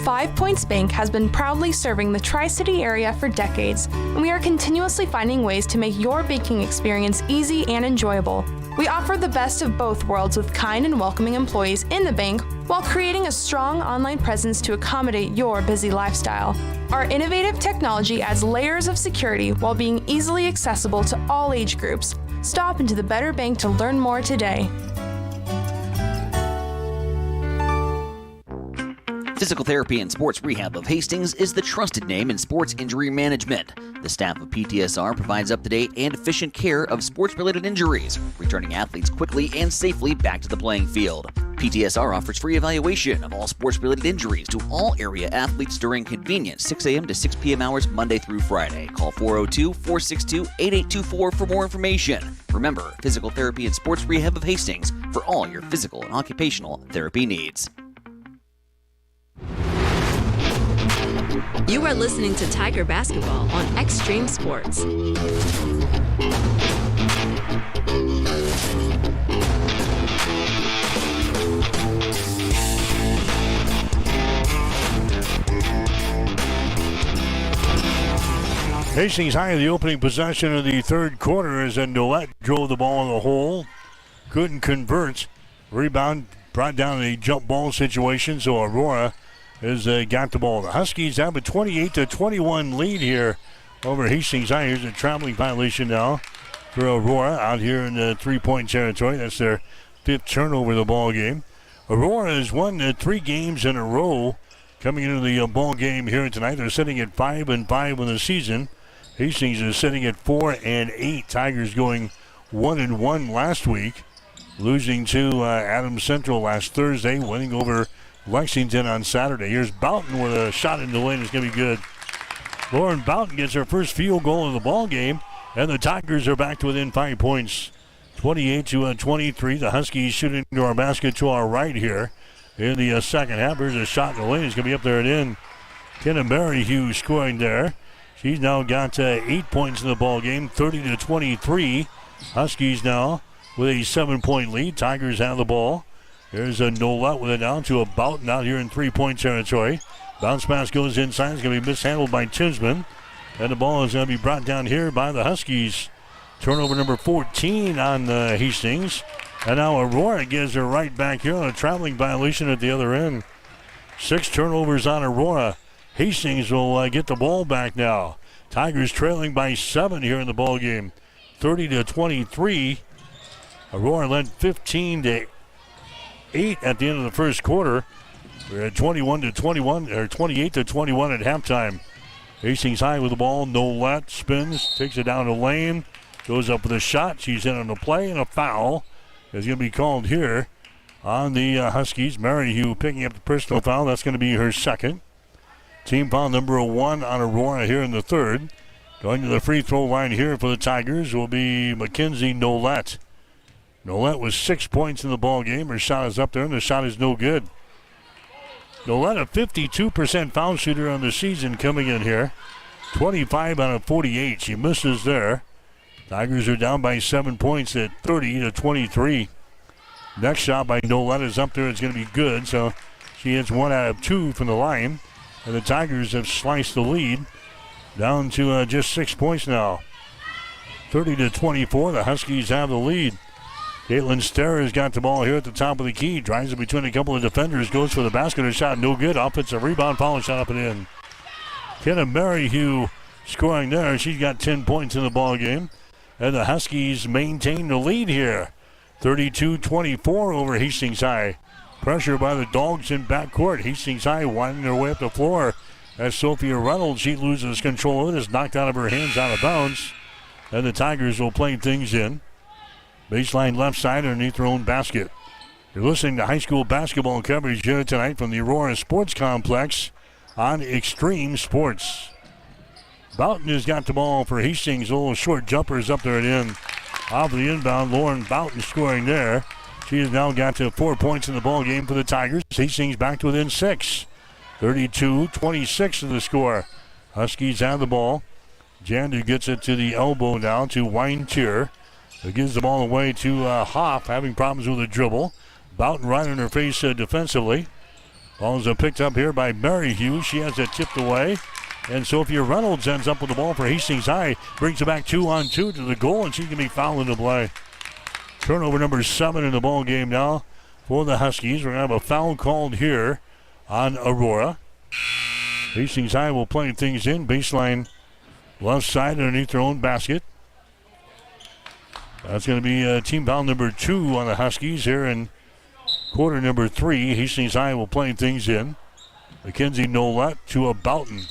5 Points Bank has been proudly serving the Tri-City area for decades, and we are continuously finding ways to make your banking experience easy and enjoyable. We offer the best of both worlds with kind and welcoming employees in the bank while creating a strong online presence to accommodate your busy lifestyle. Our innovative technology adds layers of security while being easily accessible to all age groups. Stop into the Better Bank to learn more today. Physical Therapy and Sports Rehab of Hastings is the trusted name in sports injury management. The staff of PTSR provides up-to-date and efficient care of sports-related injuries, returning athletes quickly and safely back to the playing field. PTSR offers free evaluation of all sports-related injuries to all area athletes during convenient 6 a.m. to 6 p.m. hours Monday through Friday. Call 402-462-8824 for more information. Remember, Physical Therapy and Sports Rehab of Hastings for all your physical and occupational therapy needs. You are listening to Tiger Basketball on Extreme Sports. Hastings High in the opening possession of the third quarter as Nolet drove the ball in the hole. Couldn't convert. Rebound brought down a jump ball situation, so Aurora has got the ball. The Huskies have a 28-21 lead here over Hastings High. Here's a traveling violation now for Aurora out here in the three-point territory. That's their fifth turnover of the ball game. Aurora has won 3 games in a row coming into the ball game here tonight. They're sitting at 5-5 in the season. Hastings is sitting at 4-8. Tigers going 1-1 last week, losing to Adams Central last Thursday, winning over Lexington on Saturday. Here's Boughton with a shot in the lane. It's going to be good. Lauren Boughton gets her first field goal of the ball game, and the Tigers are back to within 5 points. 28-23. The Huskies shooting into our basket to our right here in the second half. Here's a shot in the lane. It's going to be up there and in. Kenna Merrihew scoring there. She's now got 8 points in the ball game, 30-23. Huskies now with a 7-point lead. Tigers have the ball. There's a Nolet with it down to a Boughton out here in three-point territory. Bounce pass goes inside. It's going to be mishandled by Tinsman. And the ball is going to be brought down here by the Huskies. Turnover number 14 on Hastings. And now Aurora gives her right back here on a traveling violation at the other end. 6 turnovers on Aurora. Hastings will get the ball back now. Tigers trailing by 7 here in the ball game. 30-23. Aurora led 15-8 at the end of the first quarter. We're at 21-21 or 28-21 at halftime. Hastings High with the ball. Nolet spins, takes it down the lane, goes up with a shot. She's in on the play, and a foul is going to be called here on the Huskies. Merrihew picking up the personal foul. That's going to be her second. Team foul number 1 on Aurora here in the third. Going to the free throw line here for the Tigers will be Mackenzie Nolet. Nolet was 6 points in the ball game. Her shot is up there, and the shot is no good. Nolet, a 52% foul shooter on the season coming in here. 25 out of 48. She misses there. Tigers are down by 7 points at 30-23. Next shot by Nolet is up there. It's going to be good, so she hits 1 out of 2 from the line. And the Tigers have sliced the lead down to just 6 points now. 30-24, the Huskies have the lead. Caitlin Sterr has got the ball here at the top of the key. Drives it between a couple of defenders. Goes for the basket. A shot no good. Offensive rebound. Foul shot up and in. Kenna Merrihew scoring there. She's got 10 points in the ball game. And the Huskies maintain the lead here. 32-24 over Hastings High. Pressure by the Dogs in backcourt. Hastings High winding their way up the floor as Sophia Reynolds, she loses control of it. Is knocked out of her hands, out of bounds. And the Tigers will play things in. Baseline left side underneath their own basket. You're listening to high school basketball coverage here tonight from the Aurora Sports Complex on Extreme Sports. Boughton has got the ball for Hastings. A little short jumpers up there at end. Off the inbound, Lauren Boughton scoring there. She has now got to 4 points in the ball game for the Tigers. Hastings back to within 6. 32-26 is the score. Huskies have the ball. Jander gets it to the elbow now to Weintier. It gives the ball away to Hoff, having problems with the dribble. Boughton right in her face defensively. Ball is picked up here by Merrihew. She has it tipped away. And Sophia Reynolds ends up with the ball for Hastings High. Brings it back 2-on-2 to the goal, and she can be fouled into play. Turnover number 7 in the ball game now for the Huskies. We're going to have a foul called here on Aurora. Hastings High will play things in. Baseline left side underneath their own basket. That's going to be team foul number 2 on the Huskies here in quarter number 3. Hastings High will play things in. Mackenzie Nolette to a Boughton.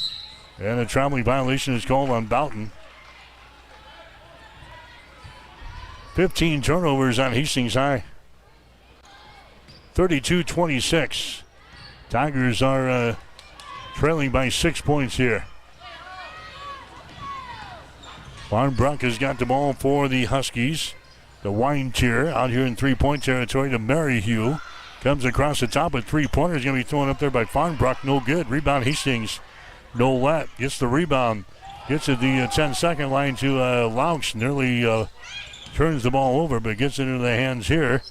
And a traveling violation is called on Boughton. 15 turnovers on Hastings High. 32-26. Tigers are trailing by 6 points here. Farnbrook has got the ball for the Huskies. The wine tier out here in three-point territory to Maryhugh. Comes across the top with three-pointers. Going to be thrown up there by Farnbrook. No good. Rebound Hastings. Nolette gets the rebound. Gets at the 10-second line to Laux. Nearly turns the ball over, but gets it into the hands here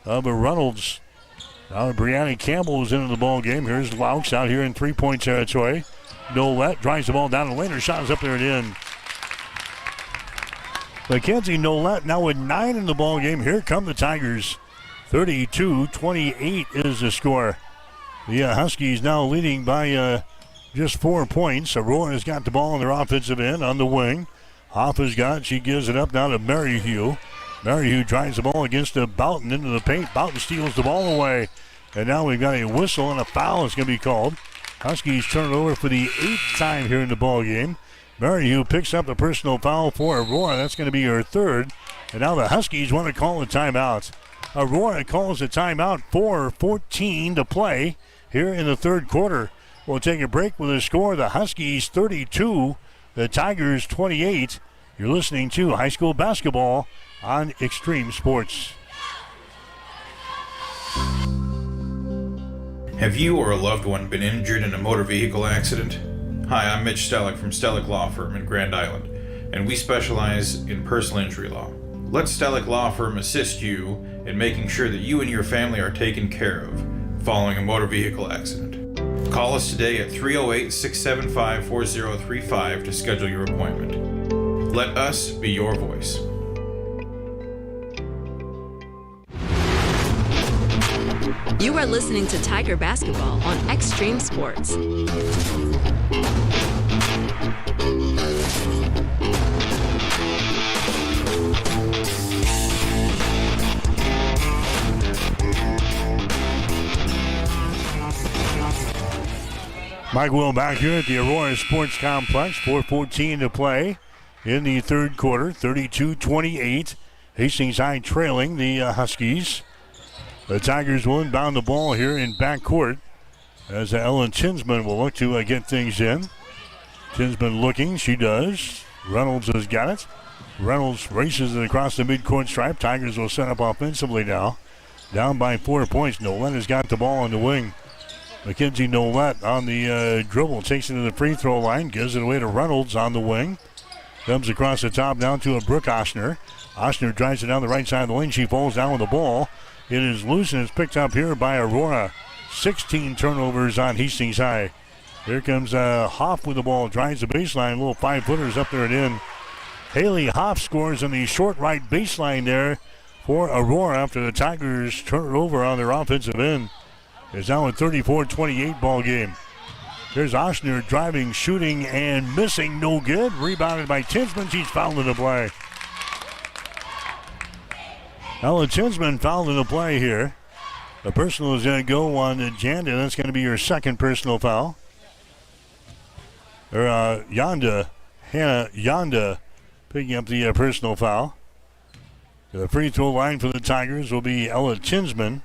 of Reynolds. Now Brianna Campbell is into the ball game. Here's Laux out here in three-point territory. Nolette drives the ball down the lane. Her shot is up there and in. Mackenzie Nolette now with 9 in the ball game. Here come the Tigers. 32-28 is the score. The Huskies now leading by just 4 points. Aurora's got the ball on their offensive end on the wing. Hoffa's got it. She gives it up now to Maryhugh. Maryhugh drives the ball against Boughton into the paint. Boughton steals the ball away. And now we've got a whistle and a foul that's going to be called. Huskies turn it over for the 8th time here in the ball game. Maryhugh picks up the personal foul for Aurora. That's going to be her 3rd. And now the Huskies want to call a timeout. Aurora calls a timeout. 4:14 to play here in the 3rd quarter. We'll take a break with a score. The Huskies 32, the Tigers 28. You're listening to high school basketball on Extreme Sports. Have you or a loved one been injured in a motor vehicle accident? Hi, I'm Mitch Stellick from Stellick Law Firm in Grand Island, and we specialize in personal injury law. Let Stellick Law Firm assist you in making sure that you and your family are taken care of following a motor vehicle accident. Call us today at 308-675-4035 to schedule your appointment. Let us be your voice. You are listening to Tiger Basketball on Extreme Sports. Mike Will back here at the Aurora Sports Complex. 4:14 to play in the 3rd quarter. 32-28. Hastings High trailing the Huskies. The Tigers will inbound the ball here in backcourt as Ellen Tinsman will look to get things in. Tinsman looking. She does. Reynolds has got it. Reynolds races it across the midcourt stripe. Tigers will set up offensively now. Down by 4 points. Nolette has got the ball on the wing. Mackenzie Nolette on the dribble. Takes it to the free throw line. Gives it away to Reynolds on the wing. Comes across the top down to a Brooke Oshner. Oshner drives it down the right side of the lane. She falls down with the ball. It is loose and it's picked up here by Aurora. 16 turnovers on Hastings High. Here comes Hoff with the ball. Drives the baseline. Little 5-footers up there and in. Haley Hoff scores on the short right baseline there for Aurora after the Tigers turn it over on their offensive end. It's now a 34-28 ball game. There's Oshner driving, shooting, and missing. No good. Rebounded by Tinsman. She's fouled in the play. Ella Tinsman fouled in the play here. The personal is going to go on Janda. That's going to be your 2nd personal foul. Hannah Yonda picking up the personal foul. The free throw line for the Tigers will be Ella Tinsman.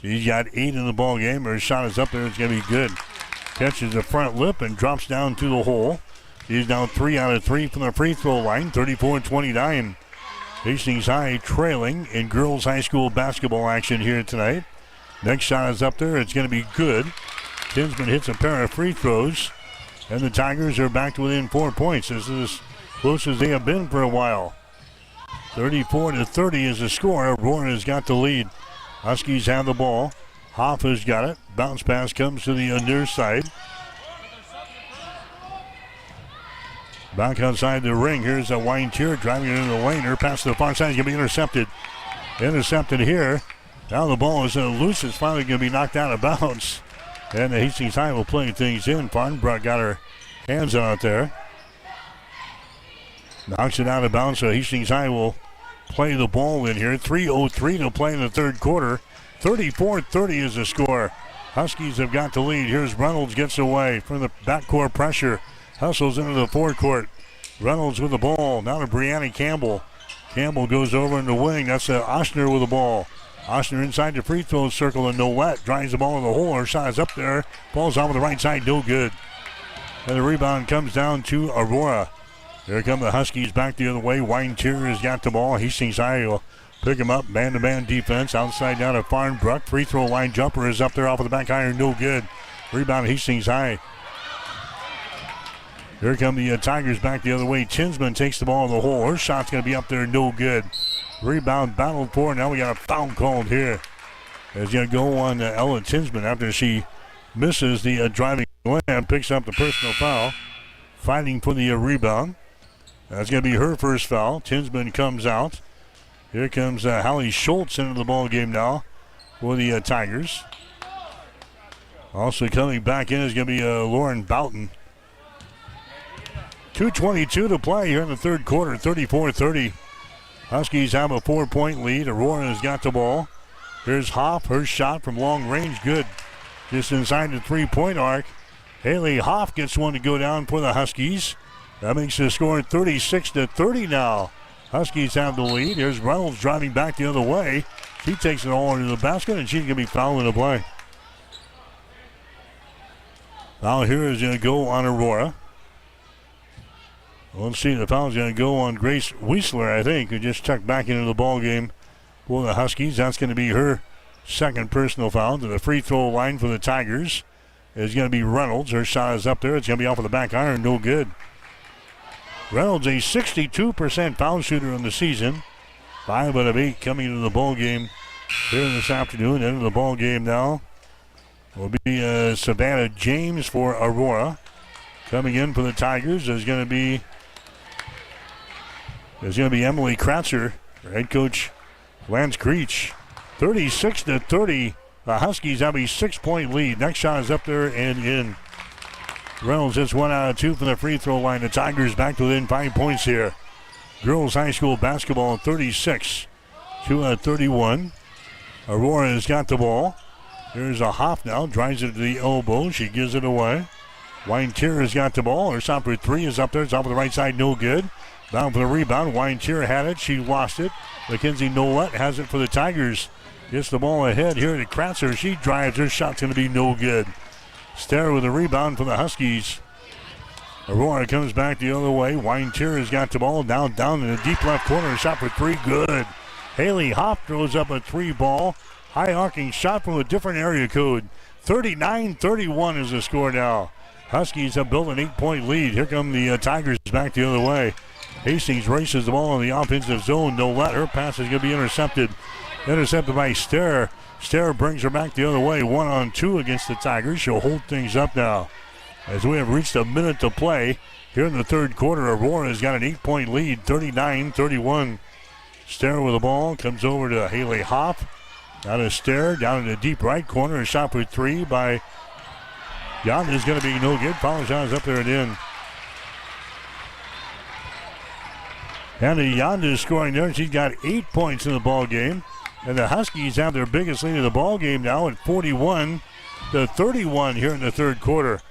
She's got 8 in the ball game. Her shot is up there. It's going to be good. Catches the front lip and drops down to the hole. She's now 3 out of 3 from the free throw line. 34-29. Hastings High trailing in girls high school basketball action here tonight. Next shot is up there. It's going to be good. Tinsman hits a pair of free throws. And the Tigers are back to within 4 points. This is as close as they have been for a while. 34-30 is the score. Aurora has got the lead. Huskies have the ball. Hoff has got it. Bounce pass comes to the near side. Back outside the ring. Here's a Wine Tier driving it into the lane. Her pass to the far side is going to be intercepted. Intercepted here. Now the ball is loose. It's finally going to be knocked out of bounds. And the Hastings High will play things in. Farnbrook got her hands on it there. Knocks it out of bounds, so Hastings High will play the ball in here. 3:03 to play in the 3rd quarter. 34-30 is the score. Huskies have got the lead. Here's Reynolds, gets away from the backcourt pressure. Hustles into the forecourt. Reynolds with the ball. Now to Brianna Campbell. Campbell goes over in the wing. That's Oshner with the ball. Oshner inside the free throw circle, and Nolette drives the ball in the hole. Her shot is up there. Ball's on the right side, no good. And the rebound comes down to Aurora. Here come the Huskies back the other way. Weintier has got the ball. Hastings High will pick him up. Man-to-man defense. Outside down to Farnbrook. Free throw line jumper is up there off of the back iron. No good. Rebound Hastings High. Here come the Tigers back the other way. Tinsman takes the ball in the hole. Her shot's going to be up there. No good. Rebound battled for. Now we got a foul called here. It's going to go on Ella Tinsman after she misses the driving lane. Picks up the personal foul. Fighting for the rebound. That's going to be her first foul. Tinsman comes out. Here comes Hallie Schultz into the ball game now for the Tigers. Also coming back in is going to be Lauren Boughton. 2:22 to play here in the third quarter, 34-30. Huskies have a 4-point lead. Aurora has got the ball. Here's Hoff. Her shot from long range, good. Just inside the three-point arc. Haley Hoff gets one to go down for the Huskies. That makes the score 36-30 now. Huskies have the lead. Here's Reynolds driving back the other way. She takes it all into the basket, and she's going to be fouled in the play. Foul here is going to go on Aurora. Let's see, the foul's going to go on Grace Wiesler, I think, who just checked back into the ball game for the Huskies. That's going to be her second personal foul. To the free throw line for the Tigers is going to be Reynolds. Her shot is up there. It's going to be off of the back iron. No good. Reynolds, a 62% foul shooter in the season. 5 out of 8 coming into the ball game here this afternoon. Into the ball game now will be Savannah James for Aurora. Coming in for the Tigers is going to be Emily Kratzer, head coach Lance Creech. 36-30. The Huskies have a 6-point lead. Next shot is up there and in. Reynolds hits 1 out of 2 from the free throw line. The Tigers back to within 5 points here. Girls high school basketball 36-31. Aurora has got the ball. Here's a Hoff now. Drives it to the elbow. She gives it away. Weintier has got the ball. Her shot for 3 is up there. It's off of the right side. No good. Down for the rebound. Weintier had it. She lost it. Mackenzie Nolette has it for the Tigers. Gets the ball ahead here to Kratzer. She drives. Her shot's going to be no good. Stair with a rebound for the Huskies. Aurora comes back the other way. Weintier has got the ball down in the deep left corner. A shot for 3. Good. Haley Hoff throws up a 3 ball. High arcing shot from a different area code. 39-31 is the score now. Huskies have built an 8-point lead. Here come the Tigers back the other way. Hastings races the ball in the offensive zone. Nolette, her pass is going to be intercepted. Intercepted by Stair. Stair brings her back the other way. 1-on-2 against the Tigers. She'll hold things up now. As we have reached a minute to play here in the third quarter, Aurora has got an 8-point lead, 39-31. Stair with the ball. Comes over to Haley Hoff. Down to Stair. Down in the deep right corner. A shot for 3 by Yonda is going to be no good. Foul shot is up there and in. And Yonda is scoring there. She's got 8 points in the ball game. And the Huskies have their biggest lead in the ball game now at 41-31 here in the third quarter.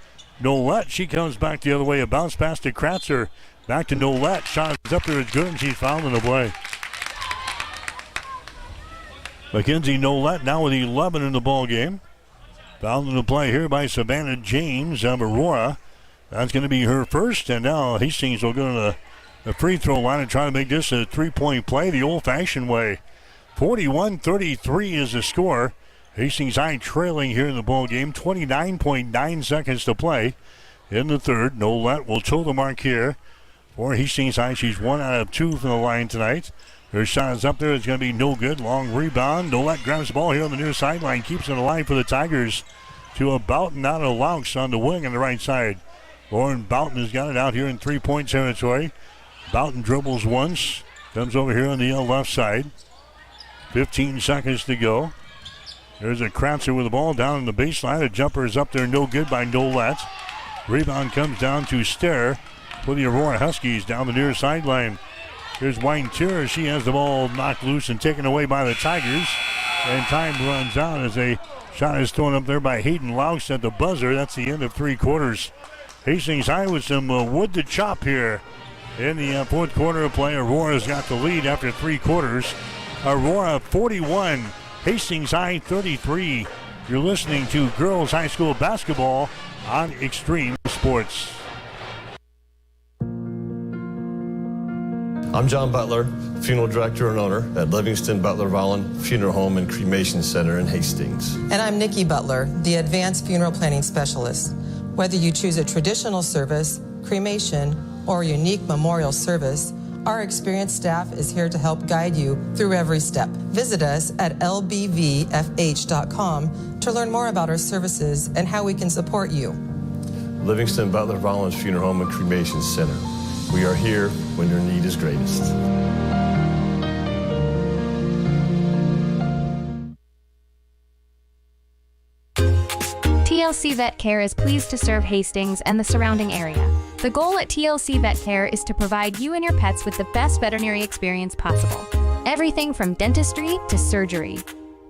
Nolette, she comes back the other way. A bounce pass to Kratzer. Back to Nolette. Shot is up there. It's good, and she's fouled in the play. Mackenzie Nolette now with 11 in the ball game. Fouled in the play here by Savannah James of Aurora. That's going to be her first, and now Hastings will go to the free throw line and try to make this a 3-point play the old-fashioned way. 41-33 is the score. Hastings High trailing here in the ball game. 29.9 seconds to play in the third. Nolette will toe the mark here for Hastings High. She's 1 out of 2 from the line tonight. Her shot is up there. It's going to be no good. Long rebound. Nolette grabs the ball here on the near sideline. Keeps it alive for the Tigers. To a Boughton out of Laux on the wing on the right side. Lauren Boughton has got it out here in 3-point territory. Boughton dribbles once. Comes over here on the left side. 15 seconds to go. There's a Kratzer with the ball down in the baseline. A jumper is up there. No good by Nolette. Rebound comes down to Stair for the Aurora Huskies down the near sideline. Here's Weintier. She has the ball knocked loose and taken away by the Tigers. And time runs out as a Shot is thrown up there by Hayden Laux at the buzzer. That's the end of 3 quarters. Hastings High with some wood to chop here in the fourth quarter of play. Aurora's got the lead after 3 quarters. Aurora 41, Hastings High 33. You're listening to girls high school basketball on Extreme Sports. I'm John Butler, funeral director and owner at Livingston Butler Volland Funeral Home and Cremation Center in Hastings. And I'm Nikki Butler, the advanced funeral planning specialist. Whether you choose a traditional service, cremation, or a unique memorial service, our experienced staff is here to help guide you through every step. Visit us at lbvfh.com to learn more about our services and how we can support you. Livingston Butler Volland Funeral Home and Cremation Center. We are here when your need is greatest. TLC Vet Care is pleased to serve Hastings and the surrounding area. The goal at TLC Vet Care is to provide you and your pets with the best veterinary experience possible. Everything from dentistry to surgery.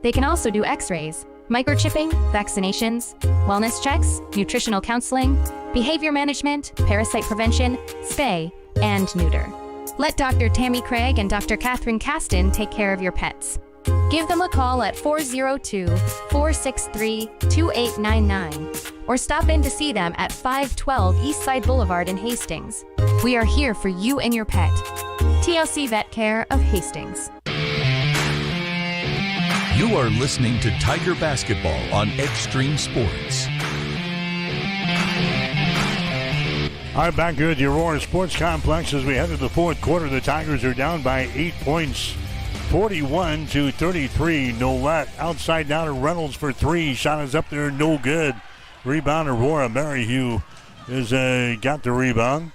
They can also do x-rays, microchipping, vaccinations, wellness checks, nutritional counseling, behavior management, parasite prevention, spay, and neuter. Let Dr. Tammy Craig and Dr. Catherine Caston take care of your pets. Give them a call at 402-463-2899 or stop in to see them at 512 Eastside Boulevard in Hastings. We are here for you and your pet. TLC Vet Care of Hastings. You are listening to Tiger Basketball on Extreme Sports. All right, back here at the Aurora Sports Complex as we head to the fourth quarter. The Tigers are down by 8 points, 41-33. Nolette outside now to Reynolds for 3. Shot is up there, no good. Rebound Aurora. Maryhugh has got the rebound.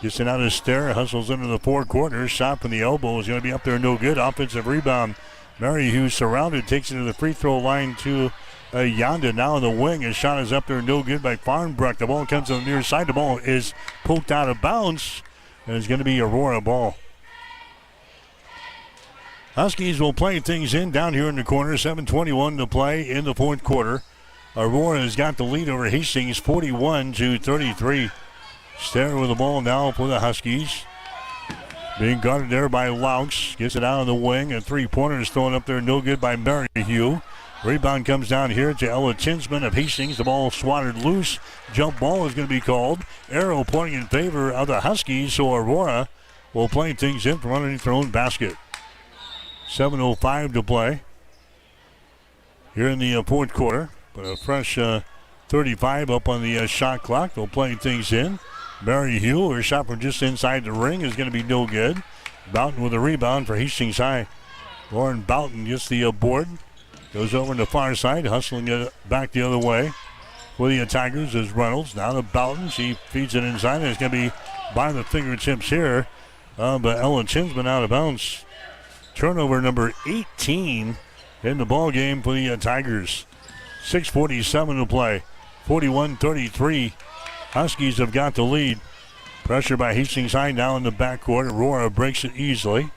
Gets it out of Stair, hustles into the four corners. Shot from the elbow is going to be up there, no good. Offensive rebound. Maryhugh surrounded, takes it to the free throw line to Yonda now in the wing. His shot is up there, no good by Farnbrook. The ball comes on the near side. The ball is poked out of bounds, and it's going to be Aurora ball. Huskies will play things in down here in the corner. 7:21 to play in the fourth quarter. Aurora has got the lead over Hastings, 41-33. Stair with the ball now for the Huskies. Being guarded there by Laux. Gets it out of the wing. A three-pointer is thrown up there, no good by Maryhugh. Rebound comes down here to Ella Tinsman of Hastings. The ball swatted loose. Jump ball is going to be called. Arrow pointing in favor of the Huskies, so Aurora will play things in from underneath their own basket. 7:05 to play here in the fourth quarter. But a fresh 35 up on the shot clock. They'll play things in. Maryhugh, her shot from just inside the ring is going to be no good. Boughton with a rebound for Hastings High. Lauren Boughton gets the board. Goes over to the far side, hustling it back the other way. For the Tigers is Reynolds. Now to Boughton. She feeds it inside, and it's going to be by the fingertips here. But Ellen Tinsman out of bounds. Turnover number 18 in the ball game for the Tigers. 6:47 to play. 41-33. Huskies have got the lead. Pressure by Hastings High now in the backcourt. Aurora breaks it easily.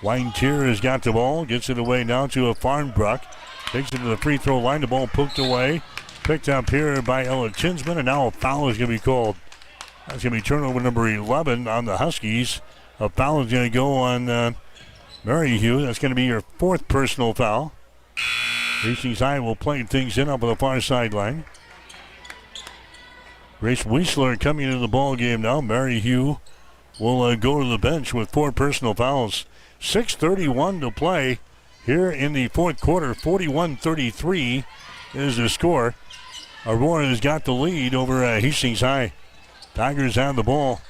Weintier has got the ball. Gets it away now to a Farnbrook. Takes it to the free throw line. The ball poked away. Picked up here by Ella Tinsman. And now a foul is going to be called. That's going to be turnover number 11 on the Huskies. A foul is going to go on Maryhugh. That's going to be your fourth personal foul. Hastings High will play things in up on the far sideline. Grace Wiesler coming into the ball game now. Maryhugh will go to the bench with 4 personal fouls. 6:31 to play here in the fourth quarter. 41-33 is the score. Aurora has got the lead over Hastings High. Tigers have the ball.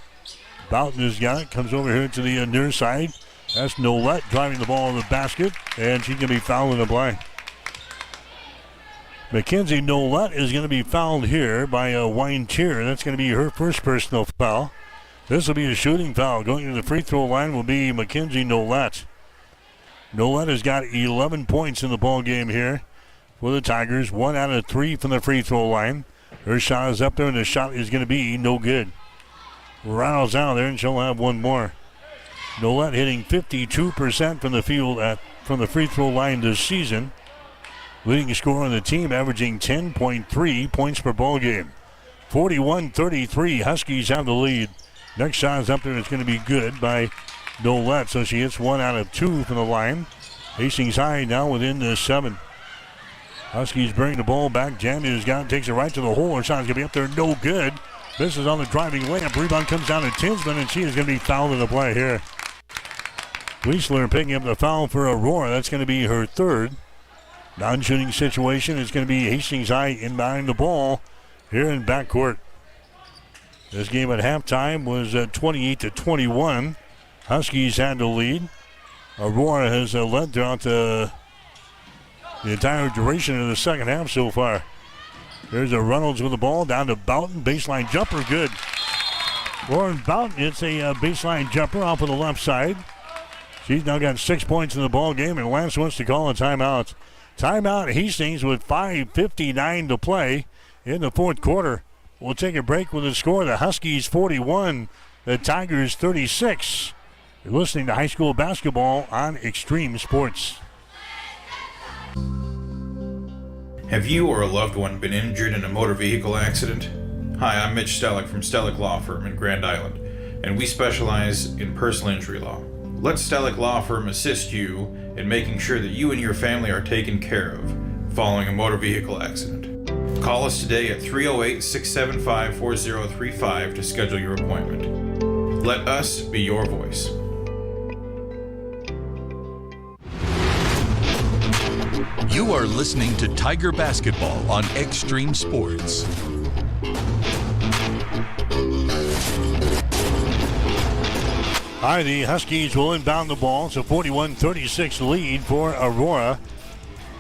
Boughton has got it. Comes over here to the near side. That's Nolette driving the ball in the basket, and she's going to be fouled in the play. Mackenzie Nolette is going to be fouled here by Weintier. That's going to be her first personal foul. This will be a shooting foul. Going to the free throw line will be Mackenzie Nolette. Nolette has got 11 points in the ball game here for the Tigers. 1 out of 3 from the free throw line. Her shot is up there, and the shot is going to be no good. Rattles out there, and she'll have one more. Nolette hitting 52% from the field from the free throw line this season. leading scorer on the team, averaging 10.3 points per ball game. 41-33, Huskies have the lead. Next shot is up there. It's going to be good by Nolette, so she hits 1 out of 2 from the line. Hastings High now within the 7. Huskies bring the ball back. Janda's got it, takes it right to the hole. Her shot's going to be up there, no good. This is on the driving layup. Rebound comes down to Tinsman, and she is going to be fouled in the play here. Wiesler picking up the foul for Aurora. That's going to be her third. Non-shooting situation is going to be Hastings High inbounding the ball here in backcourt. This game at halftime was 28-21. Huskies had the lead. Aurora has led throughout the entire duration of the second half so far. There's a Reynolds with the ball down to Boughton. Baseline jumper, good. Lauren Boughton hits a baseline jumper off of the left side. She's now got 6 points in the ball game, and Lance wants to call a timeout. Timeout Hastings with 5:59 to play in the fourth quarter. We'll take a break with the score. The Huskies 41, the Tigers 36. You're listening to high school basketball on Extreme Sports. Have you or a loved one been injured in a motor vehicle accident? Hi, I'm Mitch Stellick from Stellick Law Firm in Grand Island, and we specialize in personal injury law. Let Stellick Law Firm assist you in making sure that you and your family are taken care of following a motor vehicle accident. Call us today at 308-675-4035 to schedule your appointment. Let us be your voice. You are listening to Tiger Basketball on Extreme Sports. Hi, the Huskies will inbound the ball. It's a 41-36 lead for Aurora.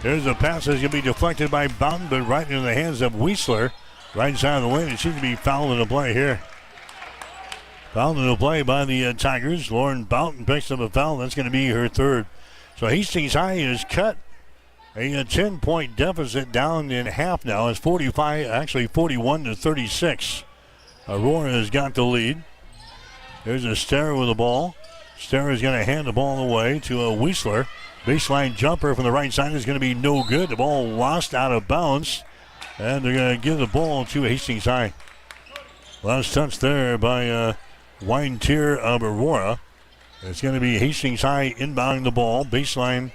There's a pass that's going to be deflected by Boughton, but right into the hands of Wiesler. Right side of the lane. It seems to be fouled in the play here. Fouled in the play by the Tigers. Lauren Boughton picks up a foul. That's going to be her third. So Hastings High is cut a 10-point deficit down in half now. It's 41-36. Aurora has got the lead. There's a Starrer with the ball. Starrer is going to hand the ball away to a Wiesler. Baseline jumper from the right side is going to be no good. The ball lost out of bounds. And they're going to give the ball to Hastings High. Last touch there by Weintier of Aurora. It's going to be Hastings High inbounding the ball. Baseline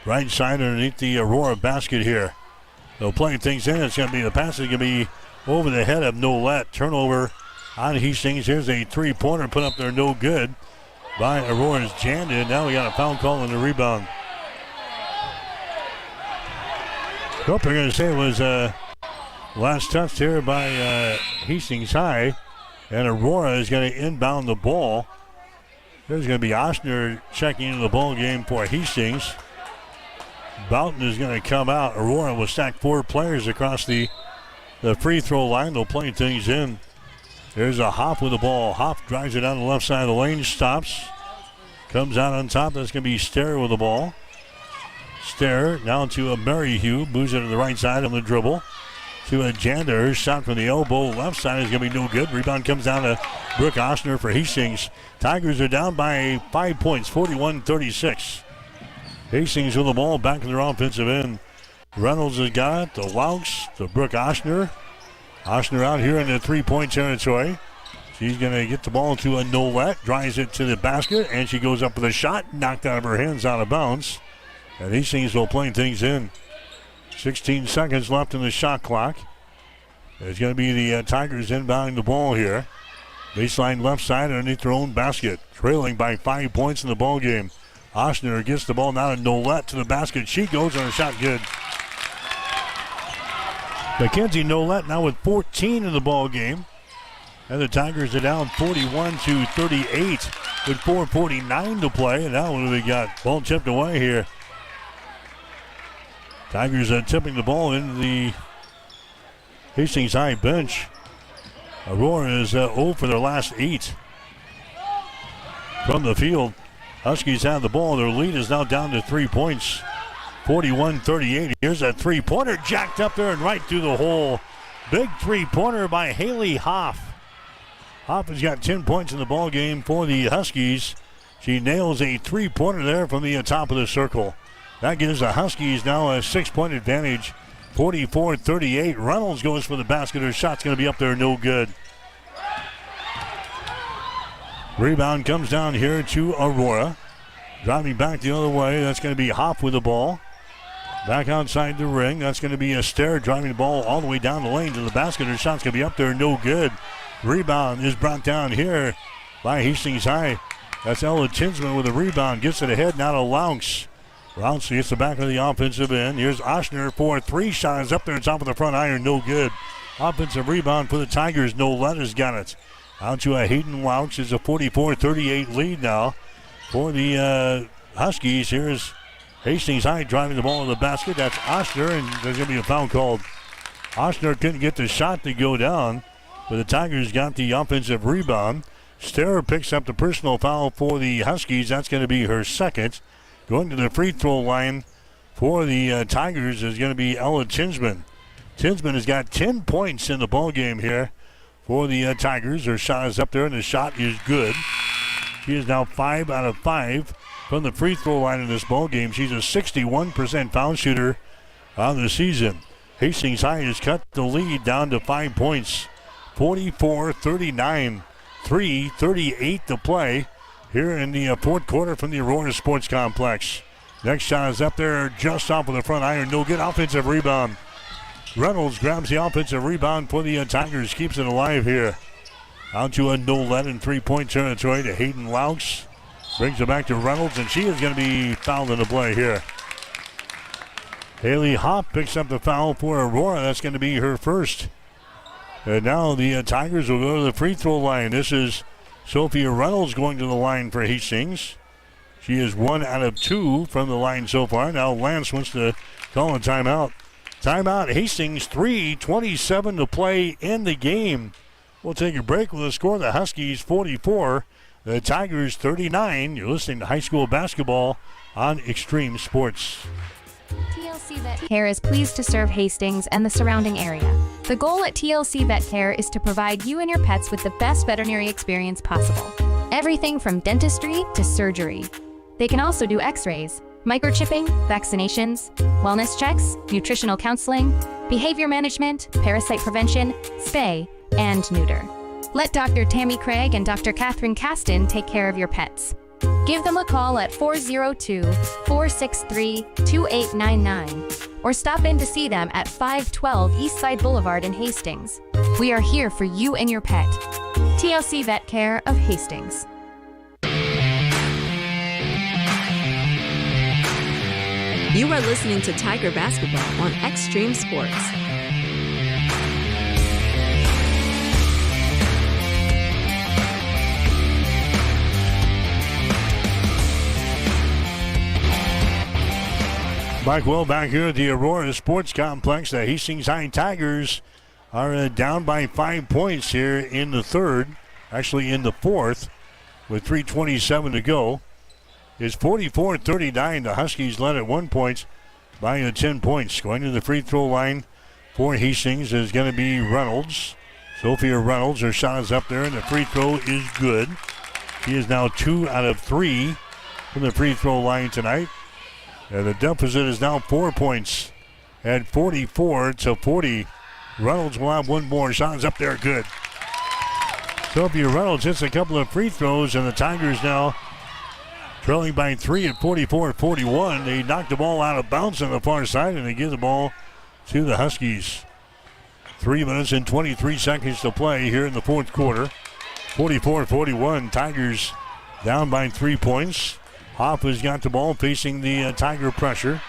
right side underneath the Aurora basket here. They'll play things in. It's going to be the pass is going to be over the head of Nolette. Turnover on Hastings. Here's a three-pointer put up there, no good by Aurora's Janda. Now we got a foul call on the rebound. Hope they're going to say it was last touch here by Hastings High. And Aurora is going to inbound the ball. There's going to be Oshner checking into the ball game for Hastings. Boughton is going to come out. Aurora will stack 4 players across the free throw line. They'll play things in. There's a Hoff with the ball. Hoff drives it down the left side of the lane, stops. Comes out on top. That's going to be Starrer with the ball. Starrer now to a Maryhugh. Moves it to the right side on the dribble. To a Jander. Shot from the elbow. Left side is going to be no good. Rebound comes down to Brooke Oshner for Hastings. Tigers are down by 5 points, 41-36. Hastings with the ball back in their offensive end. Reynolds has got it. The Laux to Brooke Oshner. Oshner out here in the three-point territory. She's going to get the ball to a Nolette. Drives it to the basket, and she goes up with a shot. Knocked out of her hands, out of bounds. And Hastings will play things in. 16 seconds left in the shot clock. There's going to be the Tigers inbounding the ball here. Baseline left side underneath their own basket. Trailing by 5 points in the ball game. Oshner gets the ball now to Nolette to the basket. She goes on a shot good. Mackenzie Nolette now with 14 in the ball game. And the Tigers are down 41-38 with 4:49 to play. And now what do we got? Ball tipped away here. Tigers are tipping the ball into the Hastings High bench. Aurora is 0 for their last 8 from the field. Huskies have the ball. Their lead is now down to 3 points. 41-38. Here's a three-pointer jacked up there and right through the hole. Big three-pointer by Haley Hoff. Hoff has got 10 points in the ball game for the Huskies. She nails a three-pointer there from the top of the circle. That gives the Huskies now a 6-point advantage, 44-38. Reynolds goes for the basket. Her shot's going to be up there, no good. Rebound comes down here to Aurora. Driving back the other way, that's going to be Hopp with the ball. Back outside the ring, that's going to be Astaire driving the ball all the way down the lane to the basket. Her shot's going to be up there, no good. Rebound is brought down here by Hastings High. That's Ella Tinsman with a rebound. Gets it ahead, now to Laux. Laux gets the back of the offensive end. Here's Oshner for 3 shots up there on top of the front iron, no good. Offensive rebound for the Tigers. Noletta's got it. Out to a Hayden Laux. It's a 44-38 lead now for the Huskies. Here's Hastings High driving the ball to the basket. That's Oshner, and there's going to be a foul called. Oshner couldn't get the shot to go down, but the Tigers got the offensive rebound. Starer picks up the personal foul for the Huskies. That's going to be her second. Going to the free throw line for the Tigers is going to be Ella Tinsman. Tinsman has got 10 points in the ball game here for the Tigers. Her shot is up there, and the shot is good. She is now 5 out of 5 from the free throw line in this ball game. She's a 61% foul shooter on the season. Hastings High has cut the lead down to 5 points. 44-39. 3:38 to play here in the fourth quarter from the Aurora Sports Complex. Next shot is up there just off of the front iron. No good. Offensive rebound. Reynolds grabs the offensive rebound for the Tigers. Keeps it alive here. Out to a Nolette in 3-point territory to Hayden Laux. Brings it back to Reynolds, and she is going to be fouled in the play here. Haley Hopp picks up the foul for Aurora. That's going to be her first. And now the Tigers will go to the free throw line. This is Sophia Reynolds going to the line for Hastings. She is 1 out of 2 from the line so far. Now Lance wants to call a timeout. Timeout, Hastings, 3:27 to play in the game. We'll take a break with a score. The Huskies 44, the Tigers 39. You're listening to high school basketball on Extreme Sports. TLC Vet Care is pleased to serve Hastings and the surrounding area. The goal at TLC Vet Care is to provide you and your pets with the best veterinary experience possible. Everything from dentistry to surgery. They can also do x-rays, microchipping, vaccinations, wellness checks, nutritional counseling, behavior management, parasite prevention, spay, and neuter. Let Dr. Tammy Craig and Dr. Catherine Caston take care of your pets. Give them a call at 402-463-2899 or stop in to see them at 512 Eastside Boulevard in Hastings. We are here for you and your pet. TLC Vet Care of Hastings. You are listening to Tiger Basketball on Extreme Sports. Mike Will back here at the Aurora Sports Complex. The Hastings High Tigers are down by 5 points here in the third, actually in the fourth, with 3:27 to go. It's 44-39. The Huskies led at 1 point by 10 points. Going to the free throw line for Hastings is going to be Reynolds. Sophia Reynolds, her shot is up there, and the free throw is good. She is now 2 out of 3 from the free throw line tonight. And the deficit is now 4 points at 44-40. Reynolds will have one more. Shot is up there, good. Sophia Reynolds hits a couple of free throws, and the Tigers now trailing by 3 at 44-41. They knocked the ball out of bounds on the far side, and they give the ball to the Huskies. 3 minutes and 23 seconds to play here in the fourth quarter. 44-41. Tigers down by 3 points. Hoff has got the ball facing the Tiger pressure.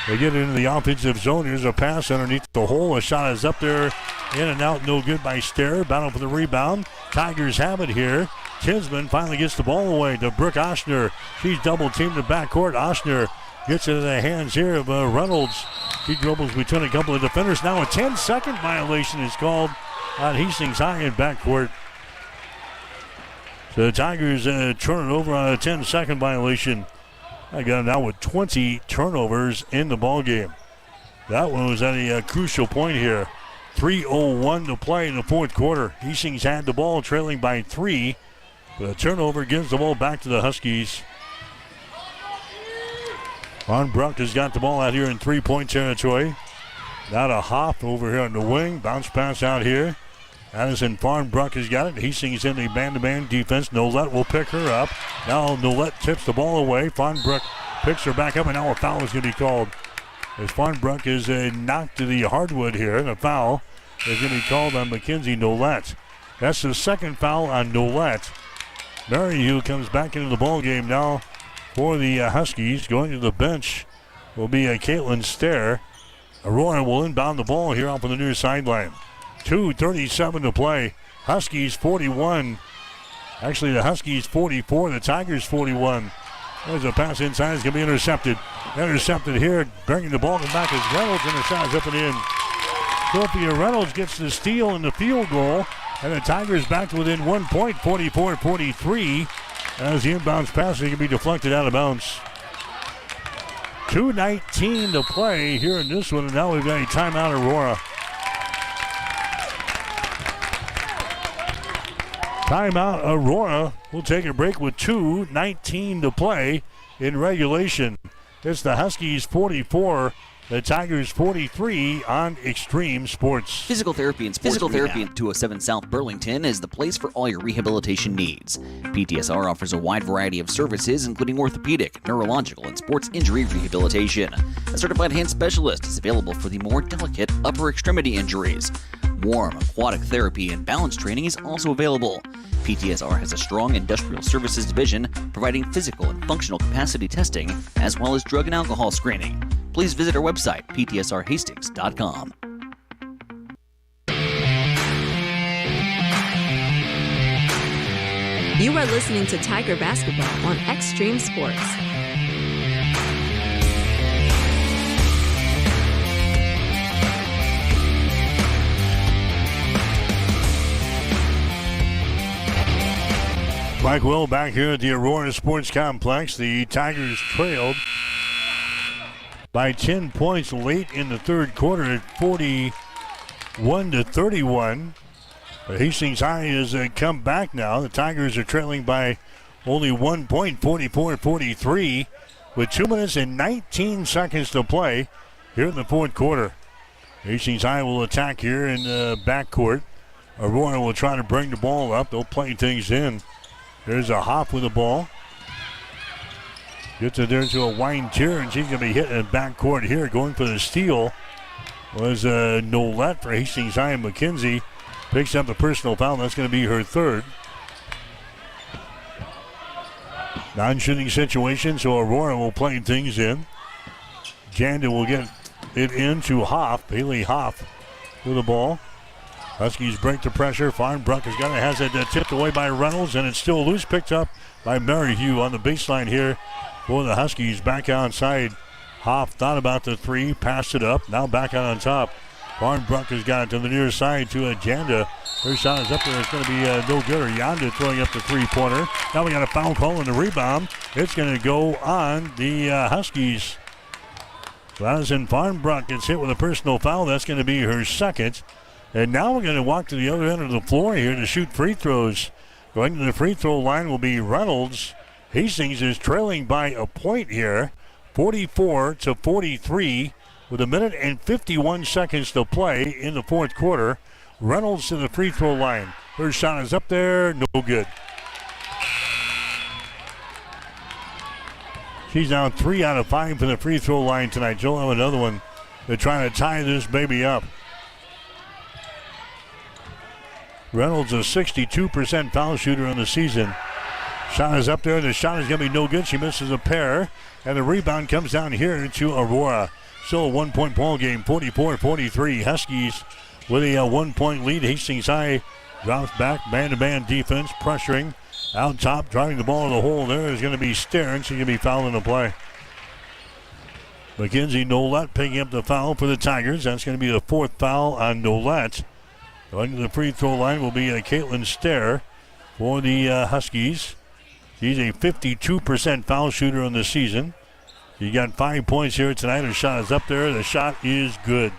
They get into the offensive zone. Here's a pass underneath the hole. A shot is up there, in and out, no good by Stair. Battle for the rebound. Tigers have it here. Tinsman finally gets the ball away to Brooke Oshner. She's double-teamed in the backcourt. Oshner gets into the hands here of Reynolds. She dribbles between a couple of defenders. Now a 10-second violation is called on Hastings High in backcourt. So the Tigers turn it over on a 10-second violation. I got it now with 20 turnovers in the ballgame. That one was at a crucial point here. 3:01 to play in the fourth quarter. Hastings had the ball trailing by 3. But a turnover gives the ball back to the Huskies. Farnbrook has got the ball out here in 3-point territory. Now to Hoff over here on the wing. Bounce pass out here. Addison Farnbrook has got it. Hastings in the man-to-man defense. Nolette will pick her up. Now Nolette tips the ball away. Farnbrook picks her back up, and now a foul is going to be called. As Farnbrook is knocked to the hardwood here, and a foul is going to be called on Mackenzie Nolette. That's the second foul on Nolette. Maryhugh comes back into the ball game now for the Huskies. Going to the bench will be Caitlin Stair. Aurora will inbound the ball here off on the near sideline. 2:37 to play. Huskies 41. Actually, the Huskies 44. The Tigers 41. There's a pass inside. It's going to be intercepted. Intercepted here. Bringing the ball back is Reynolds, and the shot is up and in. Sophia Reynolds gets the steal and the field goal. And the Tigers back to within 1 point, 44-43. As the inbounds pass can be deflected out of bounds. 2:19 to play here in this one. And now we've got a timeout, Aurora. Timeout, Aurora. We'll take a break with 2:19 to play in regulation. It's the Huskies 44, the Tigers 43 on Extreme Sports. Physical therapy and sports therapy in 207 South Burlington is the place for all your rehabilitation needs. PTSR offers a wide variety of services, including orthopedic, neurological, and sports injury rehabilitation. A certified hand specialist is available for the more delicate upper extremity injuries. Warm, aquatic therapy, and balance training is also available. PTSR has a strong industrial services division providing physical and functional capacity testing as well as drug and alcohol screening. Please visit our website, ptsrhastings.com. You are listening to Tiger Basketball on Extreme Sports. Mike Will back here at the Aurora Sports Complex. The Tigers trailed by 10 points late in the third quarter at 41-31. But Hastings High has come back now. The Tigers are trailing by only 1 point, 44-43, with 2 minutes and 19 seconds to play here in the fourth quarter. Hastings High will attack here in the backcourt. Aurora will try to bring the ball up. They'll play things in. There's a Hop with the ball. Gets it there to a Wine-Tier, and she's going to be hitting in backcourt here. Going for the steal was Nolette for Hastings High. McKenzie picks up the personal foul. That's going to be her third. Non-shooting situation, so Aurora will play things in. Janda will get it into Hoff. Haley Hoff with the ball. Huskies break the pressure. Farnbrook has it tipped away by Reynolds, and it's still loose. Picked up by Maryhugh on the baseline here for the Huskies. Back outside. Hoff thought about the three, passed it up. Now back out on top. Farnbrook has got it to the near side to Janda. Her shot is up there. It's going to be no good. Or Yonda throwing up the three-pointer. Now we got a foul call in the rebound. It's going to go on the Huskies. Madison Farnbrook gets hit with a personal foul. That's going to be her second. And now we're going to walk to the other end of the floor here to shoot free throws. Going to the free throw line will be Reynolds. Hastings is trailing by a point here, 44-43, with 1 minute and 51 seconds to play in the fourth quarter. Reynolds to the free throw line. Her shot is up there, no good. She's now 3 out of 5 from the free throw line tonight. She'll have another one. They're trying to tie this baby up. Reynolds a 62% foul shooter on the season. Shot is up there. The shot is going to be no good. She misses a pair. And the rebound comes down here to Aurora. Still a 1 point ball game, 44-43. Huskies with a 1 point lead. Hastings High drops back. Man-to-man defense, pressuring. Out top, driving the ball in the hole there is going to be Stern. She's going to be fouling the play. Mackenzie Nolette picking up the foul for the Tigers. That's going to be the fourth foul on Nolette. Going to the free throw line will be Caitlin Stair for the Huskies. She's a 52% foul shooter on the season. She got 5 points here tonight. Her shot is up there. The shot is good.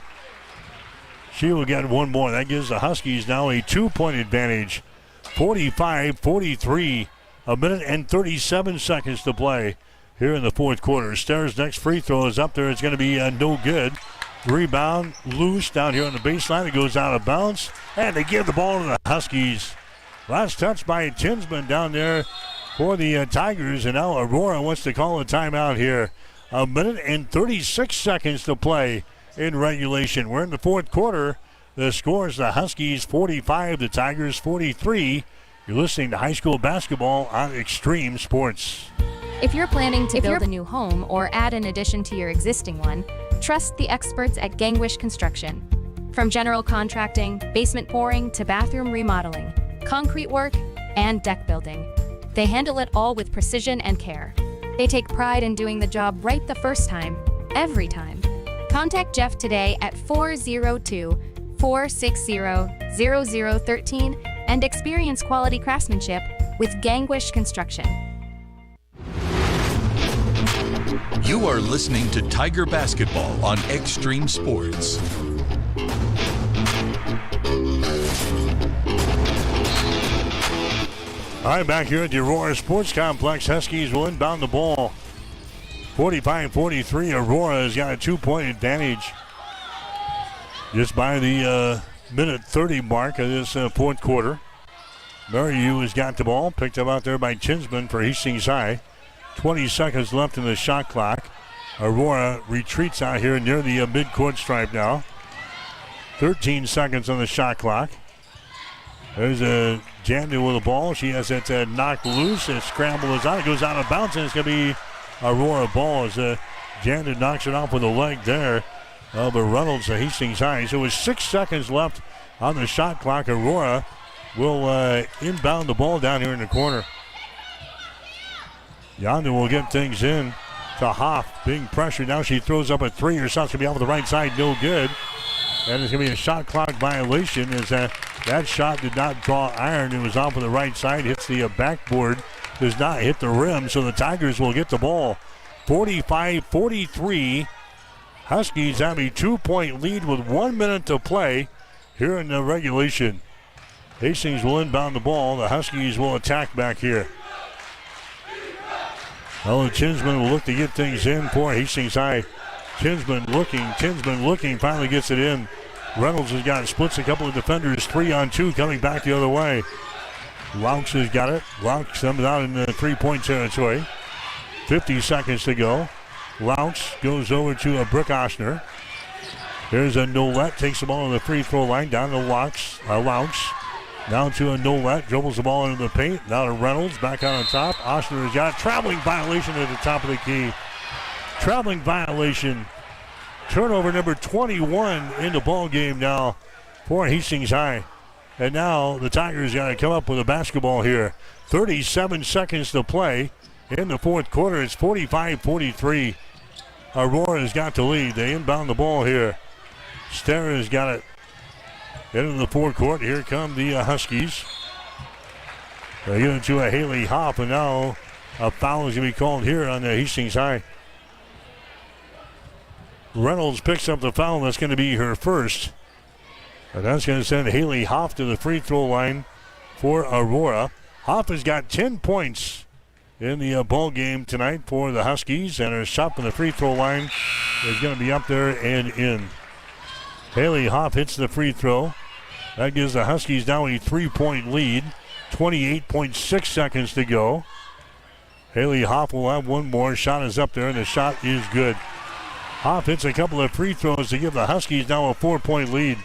She will get one more. That gives the Huskies now a 2 point advantage. 45-43. 1 minute and 37 seconds to play here in the fourth quarter. Starr's next free throw is up there. It's going to be no good. Rebound loose down here on the baseline. It goes out of bounds, and they give the ball to the Huskies. Last touch by Tinsman down there for the Tigers, and now Aurora wants to call a timeout here. 1 minute and 36 seconds to play in regulation. We're in the fourth quarter. The score is the Huskies 45, the Tigers 43. You're listening to high school basketball on Extreme Sports. If you're planning to build a new home or add an addition to your existing one, trust the experts at Gangwish Construction. From general contracting, basement pouring, to bathroom remodeling, concrete work, and deck building, they handle it all with precision and care. They take pride in doing the job right the first time, every time. Contact Jeff today at 402-460-0013 and experience quality craftsmanship with Gangwish Construction. You are listening to Tiger Basketball on Extreme Sports. All right, back here at the Aurora Sports Complex, Huskies will inbound the ball. 45-43, Aurora has got a 2-point advantage just by the minute 30 mark of this fourth quarter. Mariu has got the ball, picked up out there by Tinsman for Hastings High. 20 seconds left in the shot clock. Aurora retreats out here near the midcourt stripe now. 13 seconds on the shot clock. There's a Jandon with the ball. She has it knocked loose. A scramble is out. It goes out of bounds, and it's going to be Aurora ball as Jandon knocks it off with a leg there. But Reynolds, Hastings High. So with 6 seconds left on the shot clock, Aurora will inbound the ball down here in the corner. Yonder will get things in to Hoff. Being pressured now. She throws up a three. Her shot's going to be off the right side. No good. And it's going to be a shot clock violation as that shot did not draw iron. It was off of the right side. Hits the backboard. Does not hit the rim. So the Tigers will get the ball. 45-43. Huskies have a 2-point lead with 1 minute to play here in the regulation. Hastings will inbound the ball. The Huskies will attack back here. Well, Tinsman will look to get things in for Hastings High. Tinsman looking, finally gets it in. Reynolds has got it, splits a couple of defenders, 3-on-2 coming back the other way. Laux has got it. Laux comes out in the three-point territory. 50 seconds to go. Laux goes over to Brooke Oshner. There's a Nolette, takes the ball on the free throw line, down to Laux. Down to a Nolette, dribbles the ball into the paint. Now to Reynolds, back out on top. Oshner has got a traveling violation at the top of the key. Traveling violation. Turnover number 21 in the ball game now for Hastings High. And now the Tigers got to come up with a basketball here. 37 seconds to play in the fourth quarter. It's 45-43. Aurora's got the lead. They inbound the ball here. Starr has got it. Into the forecourt. Here come the Huskies. They get into a Haley Hoff, and now a foul is going to be called here on the Hastings High. Reynolds picks up the foul. That's going to be her first. And that's going to send Haley Hoff to the free throw line for Aurora. Hoff has got 10 points in the ball game tonight for the Huskies, and her shot from the free throw line is going to be up there and in. Haley Hoff hits the free throw. That gives the Huskies now a 3-point lead. 28.6 seconds to go. Haley Hoff will have one more. Shot is up there, and the shot is good. Hoff hits a couple of free throws to give the Huskies now a 4-point lead.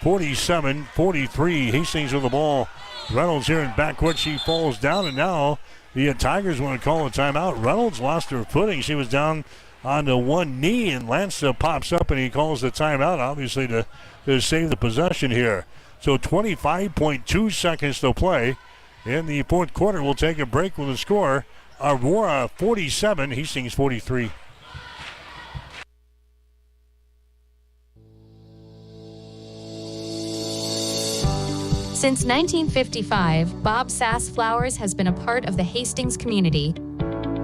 47-43. Hastings with the ball. Reynolds here in backcourt. She falls down, and now the Tigers want to call a timeout. Reynolds lost her footing. She was down on the one knee, and Lance pops up, and he calls the timeout, obviously to save the possession here. So 25.2 seconds to play in the fourth quarter. We'll take a break with the score. Aurora 47, Hastings 43. Since 1955, Bob Sass Flowers has been a part of the Hastings community.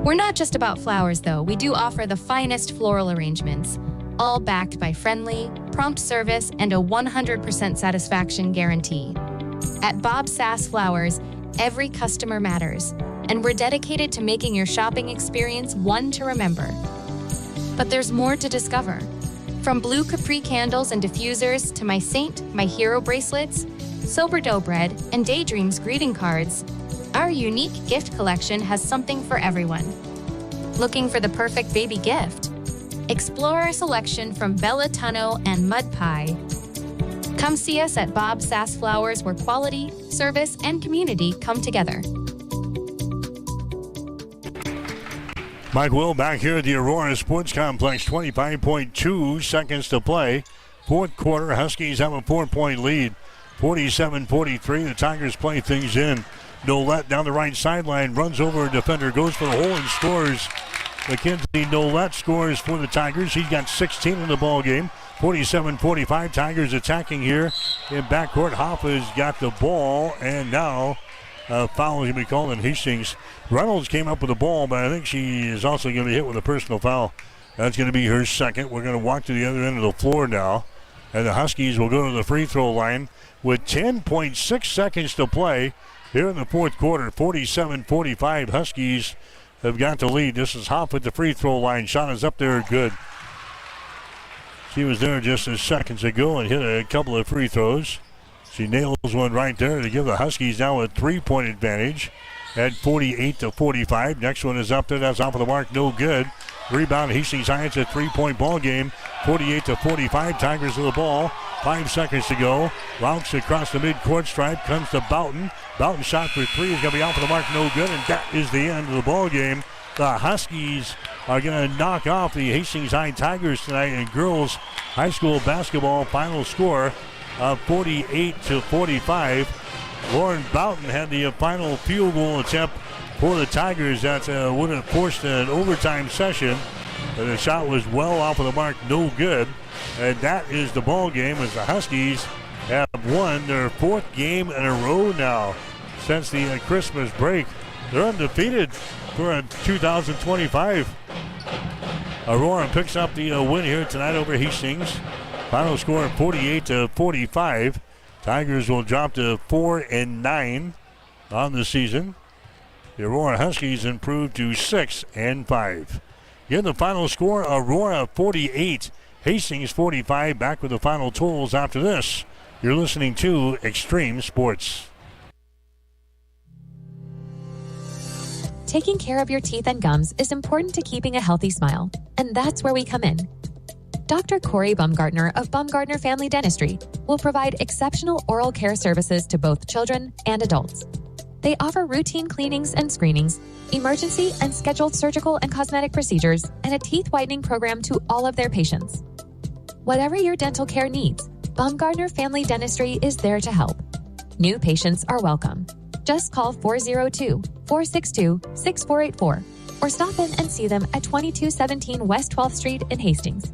We're not just about flowers, though. We do offer the finest floral arrangements, all backed by friendly, prompt service and a 100% satisfaction guarantee. At Bob Sass Flowers, every customer matters. and we're dedicated to making your shopping experience one to remember. But there's more to discover. From blue Capri candles and diffusers to my Saint, my Hero bracelets, Sober Dough bread, and Daydreams greeting cards, our unique gift collection has something for everyone. Looking for the perfect baby gift? Explore our selection from Bella Tunnel and Mud Pie. Come see us at Bob Sass Flowers, where quality, service, and community come together. Mike Will back here at the Aurora Sports Complex, 25.2 seconds to play. Fourth quarter, Huskies have a 4-point lead, 47-43. The Tigers play things in. Nolette down the right sideline, runs over a defender, goes for the hole and scores. Mackenzie Nolette scores for the Tigers. He's got 16 in the ball game. 47-45. Tigers attacking here in backcourt. Hoffa's got the ball, and now foul is going to be called in Hastings. Reynolds came up with the ball, but I think she is also going to be hit with a personal foul. That's going to be her second. We're going to walk to the other end of the floor now, and the Huskies will go to the free throw line with 10.6 seconds to play here in the fourth quarter. 47-45. Huskies have got the lead. This is Hoff at the free throw line. Shot is up there, good. She was there just a seconds ago and hit a couple of free throws. She nails one right there to give the Huskies now a 3-point advantage at 48-45. Next one is up there. That's off of the mark. No good. Rebound. Hastings High. It's a 3-point ball game. 48-45. Tigers with the ball. 5 seconds to go. Routes across the midcourt stripe. Comes to Boughton. Boughton shot for 3 is going to be off of the mark. No good. And that is the end of the ball game. The Huskies are going to knock off the Hastings High Tigers tonight in girls high school basketball. Final score of 48-45. Lauren Boughton had the final field goal attempt for the Tigers. That would have forced an overtime session. But the shot was well off of the mark, no good. And that is the ball game as the Huskies have won their 4th game in a row now since the Christmas break. They're undefeated for 2025. Aurora picks up the win here tonight over Hastings. Final score 48-45. Tigers will drop to 4-9 on the season. The Aurora Huskies improved to 6-5. Again, the final score, Aurora 48, Hastings 45. Back with the final totals after this. You're listening to Extreme Sports. Taking care of your teeth and gums is important to keeping a healthy smile, and that's where we come in. Dr. Corey Bumgardner of Bumgardner Family Dentistry will provide exceptional oral care services to both children and adults. They offer routine cleanings and screenings, emergency and scheduled surgical and cosmetic procedures, and a teeth whitening program to all of their patients. Whatever your dental care needs, Bumgardner Family Dentistry is there to help. New patients are welcome. Just call 402-462-6484 or stop in and see them at 2217 West 12th Street in Hastings.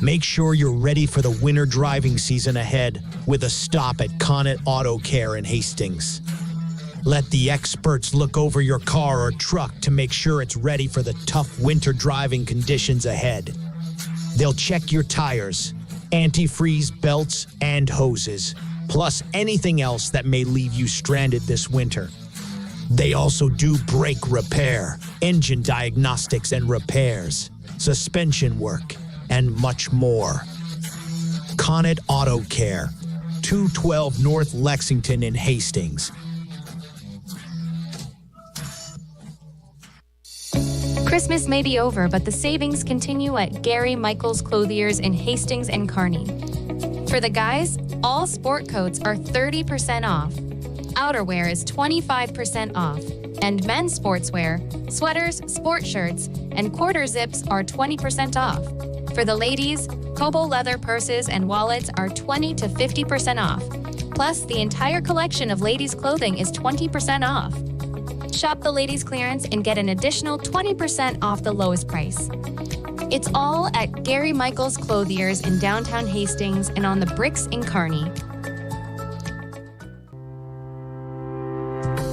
Make sure you're ready for the winter driving season ahead with a stop at Connet Auto Care in Hastings. Let the experts look over your car or truck to make sure it's ready for the tough winter driving conditions ahead. They'll check your tires, antifreeze belts, and hoses, plus anything else that may leave you stranded this winter. They also do brake repair, engine diagnostics and repairs, suspension work, and much more. Connet Auto Care, 212 North Lexington in Hastings. Christmas may be over, but the savings continue at Gary Michaels Clothiers in Hastings and Kearney. For the guys, all sport coats are 30% off. Outerwear is 25% off. And men's sportswear, sweaters, sport shirts, and quarter zips are 20% off. For the ladies, Kobo leather purses and wallets are 20 to 50% off. Plus, the entire collection of ladies' clothing is 20% off. Shop the ladies' clearance and get an additional 20% off the lowest price. It's all at Gary Michaels Clothiers in downtown Hastings and on the Bricks in Kearney.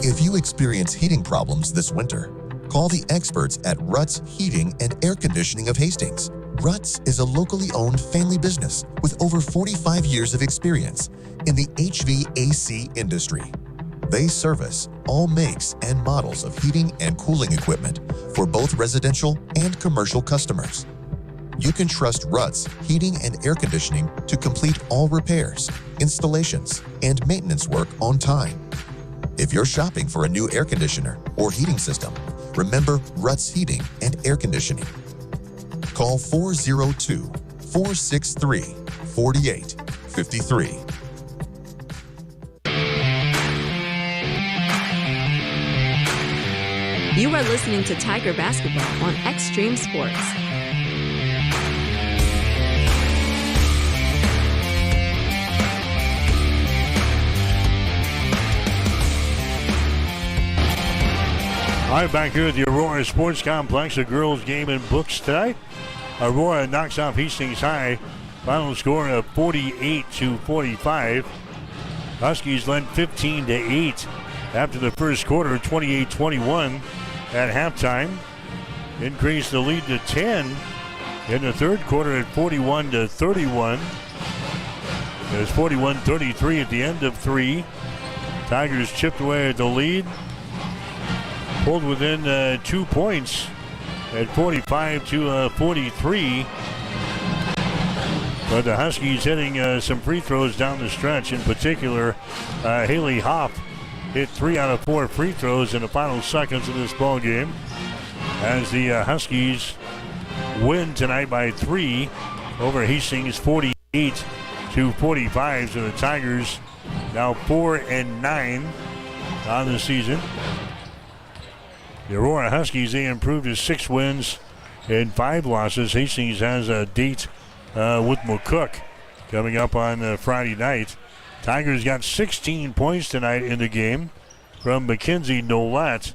If you experience heating problems this winter, call the experts at Ruts Heating and Air Conditioning of Hastings. Ruts is a locally owned family business with over 45 years of experience in the HVAC industry. They service all makes and models of heating and cooling equipment for both residential and commercial customers. You can trust Ruts Heating and Air Conditioning to complete all repairs, installations, and maintenance work on time. If you're shopping for a new air conditioner or heating system, remember Ruts Heating and Air Conditioning. Call 402-463-4853. You are listening to Tiger Basketball on Extreme Sports. All right, back here at the Aurora Sports Complex, a girls' game in books tonight. Aurora knocks off Hastings High. Final score of 48-45. Huskies led 15-8 after the first quarter, 28-21 at halftime. Increased the lead to 10 in the third quarter at 41-31. It was 41-33 at the end of three. Tigers chipped away at the lead. Pulled within 2 points at 45-43. But the Huskies hitting some free throws down the stretch. In particular, Haley Hoff hit 3 out of 4 free throws in the final seconds of this ball game, as the Huskies win tonight by 3 over Hastings, 48-45. So the Tigers now 4-9 on the season. The Aurora Huskies, they improved to 6 wins and 5 losses. Hastings has a date with McCook coming up on Friday night. Tigers got 16 points tonight in the game from Mackenzie Nolette.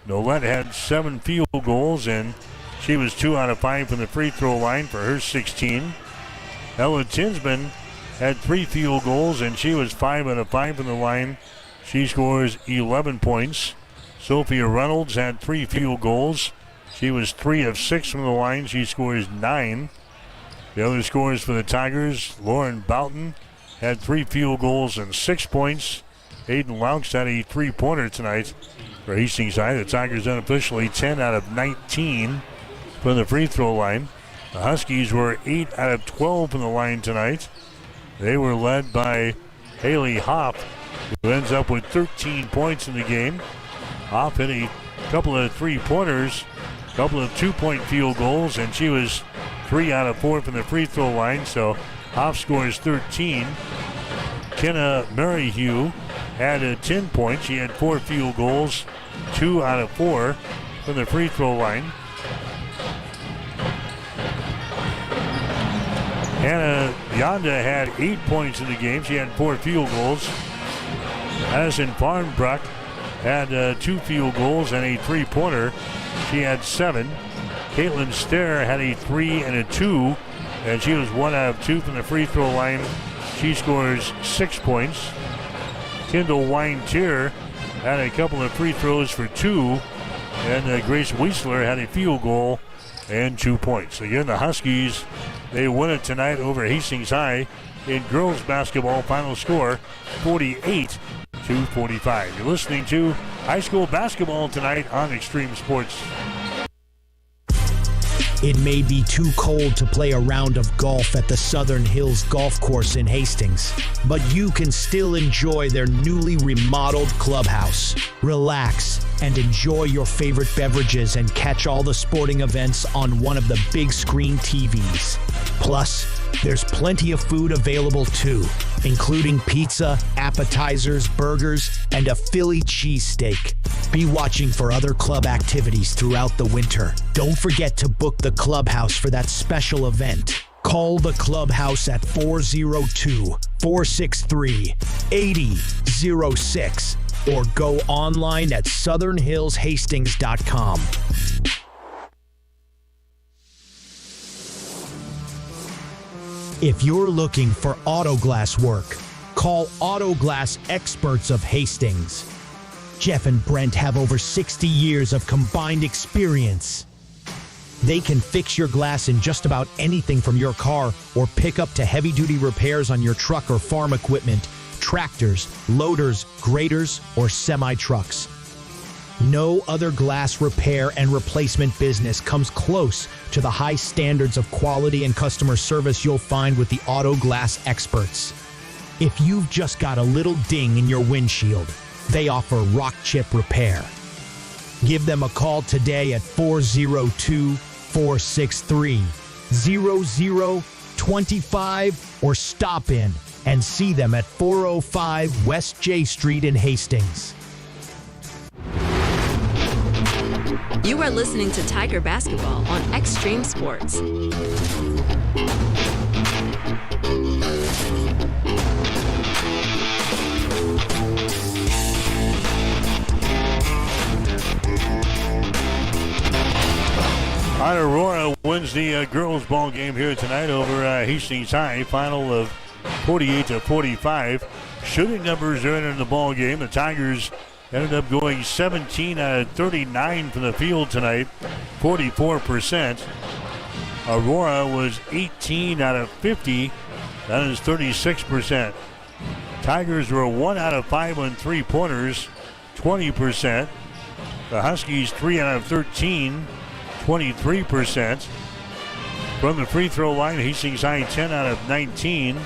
Nolette had 7 field goals, and she was 2 out of 5 from the free throw line for her 16. Ella Tinsman had 3 field goals, and she was 5 out of 5 from the line. She scores 11 points. Sophia Reynolds had 3 field goals. She was 3 of 6 from the line. She scores 9. The other scorers for the Tigers, Lauren Boughton had 3 field goals and 6 points. Aiden Laux had a 3-pointer tonight for Hastings High. The Tigers unofficially 10 out of 19 from the free throw line. The Huskies were 8 out of 12 from the line tonight. They were led by Haley Hoff, who ends up with 13 points in the game. Hoff hit a couple of 3-pointers, a couple of 2-point field goals, and she was 3 out of 4 from the free throw line, so Hoff scores 13. Kenna Merrihew had 10 points. She had 4 field goals, 2 out of 4 from the free throw line. Hannah Yonda had 8 points in the game. She had 4 field goals. Addison Farnbruck had 2 field goals and a 3-pointer. She had 7. Caitlin Stair had a 3 and a 2, and she was 1 out of 2 from the free throw line. She scores 6 points. Kendall Wine-Tier had a couple of free throws for 2, and Grace Wiesler had a field goal and 2 points. Again, the Huskies, they win it tonight over Hastings High in girls basketball. Final score 48-45. You're listening to high school basketball tonight on Extreme Sports. It may be too cold to play a round of golf at the Southern Hills Golf Course in Hastings, but you can still enjoy their newly remodeled clubhouse. Relax and enjoy your favorite beverages and catch all the sporting events on one of the big screen TVs. Plus, there's plenty of food available too, including pizza, appetizers, burgers, and a Philly cheesesteak. Be watching for other club activities throughout the winter. Don't forget to book the clubhouse for that special event. Call the clubhouse at 402-463-8006 or go online at southernhillshastings.com. If you're looking for auto glass work, call Auto Glass Experts of Hastings. Jeff and Brent have over 60 years of combined experience. They can fix your glass in just about anything from your car or pick up to heavy-duty repairs on your truck or farm equipment, tractors, loaders, graders, or semi-trucks. No other glass repair and replacement business comes close to the high standards of quality and customer service you'll find with the Auto Glass experts. If you've just got a little ding in your windshield, they offer rock chip repair. Give them a call today at 402-463-0025 or stop in and see them at 405 West J Street in Hastings. You are listening to Tiger Basketball on Extreme Sports. Aurora wins the girls' ball game here tonight over Hastings High. Final of 48-45. Shooting numbers are in the ball game. The Tigers ended up going 17 out of 39 from the field tonight, 44%. Aurora was 18 out of 50. That is 36%. Tigers were 1 out of 5 on three-pointers, 20%. The Huskies 3 out of 13, 23%. From the free throw line, Hastings High 10 out of 19,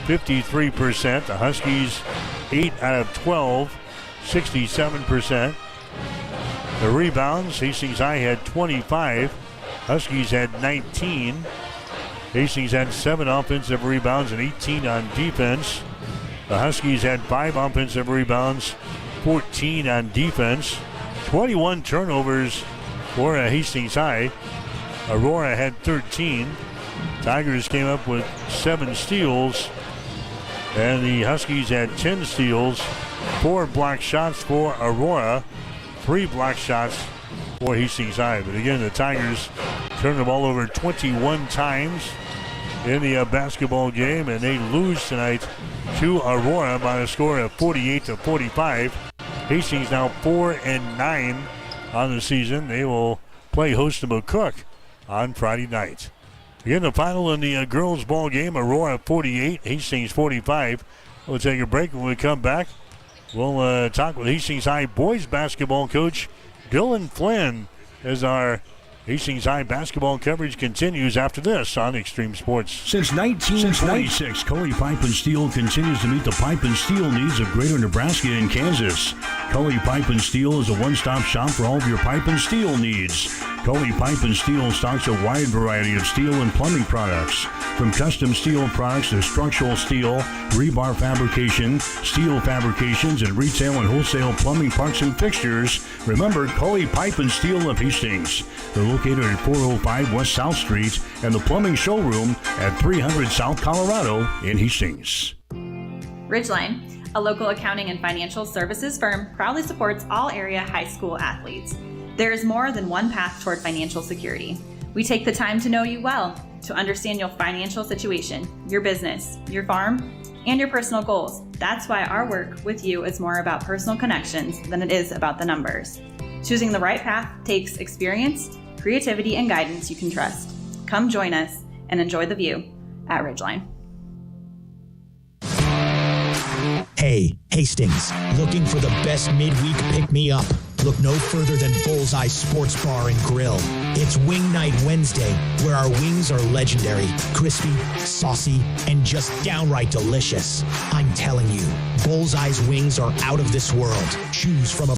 53%. The Huskies 8 out of 12, 67%. The rebounds, Hastings High had 25. Huskies had 19. Hastings had 7 offensive rebounds and 18 on defense. The Huskies had 5 offensive rebounds, 14 on defense. 21 turnovers for Hastings High. Aurora had 13. Tigers came up with 7 steals. And the Huskies had 10 steals. 4 block shots for Aurora. 3 block shots for Hastings High. But again, the Tigers turned the ball over 21 times in the basketball game, and they lose tonight to Aurora by a score of 48-45. Hastings now 4-9 on the season. They will play host to McCook on Friday night. Again, the final in the girls' ball game, Aurora 48, Hastings 45. We'll take a break. When we come back, we'll talk with Hastings High boys basketball coach Dylan Flynn as our Hastings High basketball coverage continues after this on Extreme Sports. Since 1926, Cully Pipe and Steel continues to meet the pipe and steel needs of greater Nebraska and Kansas. Cully Pipe and Steel is a one-stop shop for all of your pipe and steel needs. Cully Pipe and Steel stocks a wide variety of steel and plumbing products, from custom steel products to structural steel, rebar fabrication, steel fabrications, and retail and wholesale plumbing parts and fixtures. Remember, Cully Pipe and Steel of Hastings. They're located at 405 West South Street and the plumbing showroom at 300 South Colorado in Hastings. Ridgeline, a local accounting and financial services firm, proudly supports all area high school athletes. There is more than one path toward financial security. We take the time to know you well, to understand your financial situation, your business, your farm, and your personal goals. That's why our work with you is more about personal connections than it is about the numbers. Choosing the right path takes experience, creativity, and guidance you can trust. Come join us and enjoy the view at Ridgeline. Hey, Hastings, looking for the best midweek pick-me-up? Look no further than Bullseye Sports Bar and Grill. It's Wing Night Wednesday, where our wings are legendary, crispy, saucy, and just downright delicious. I'm telling you, Bullseye's wings are out of this world. Choose from a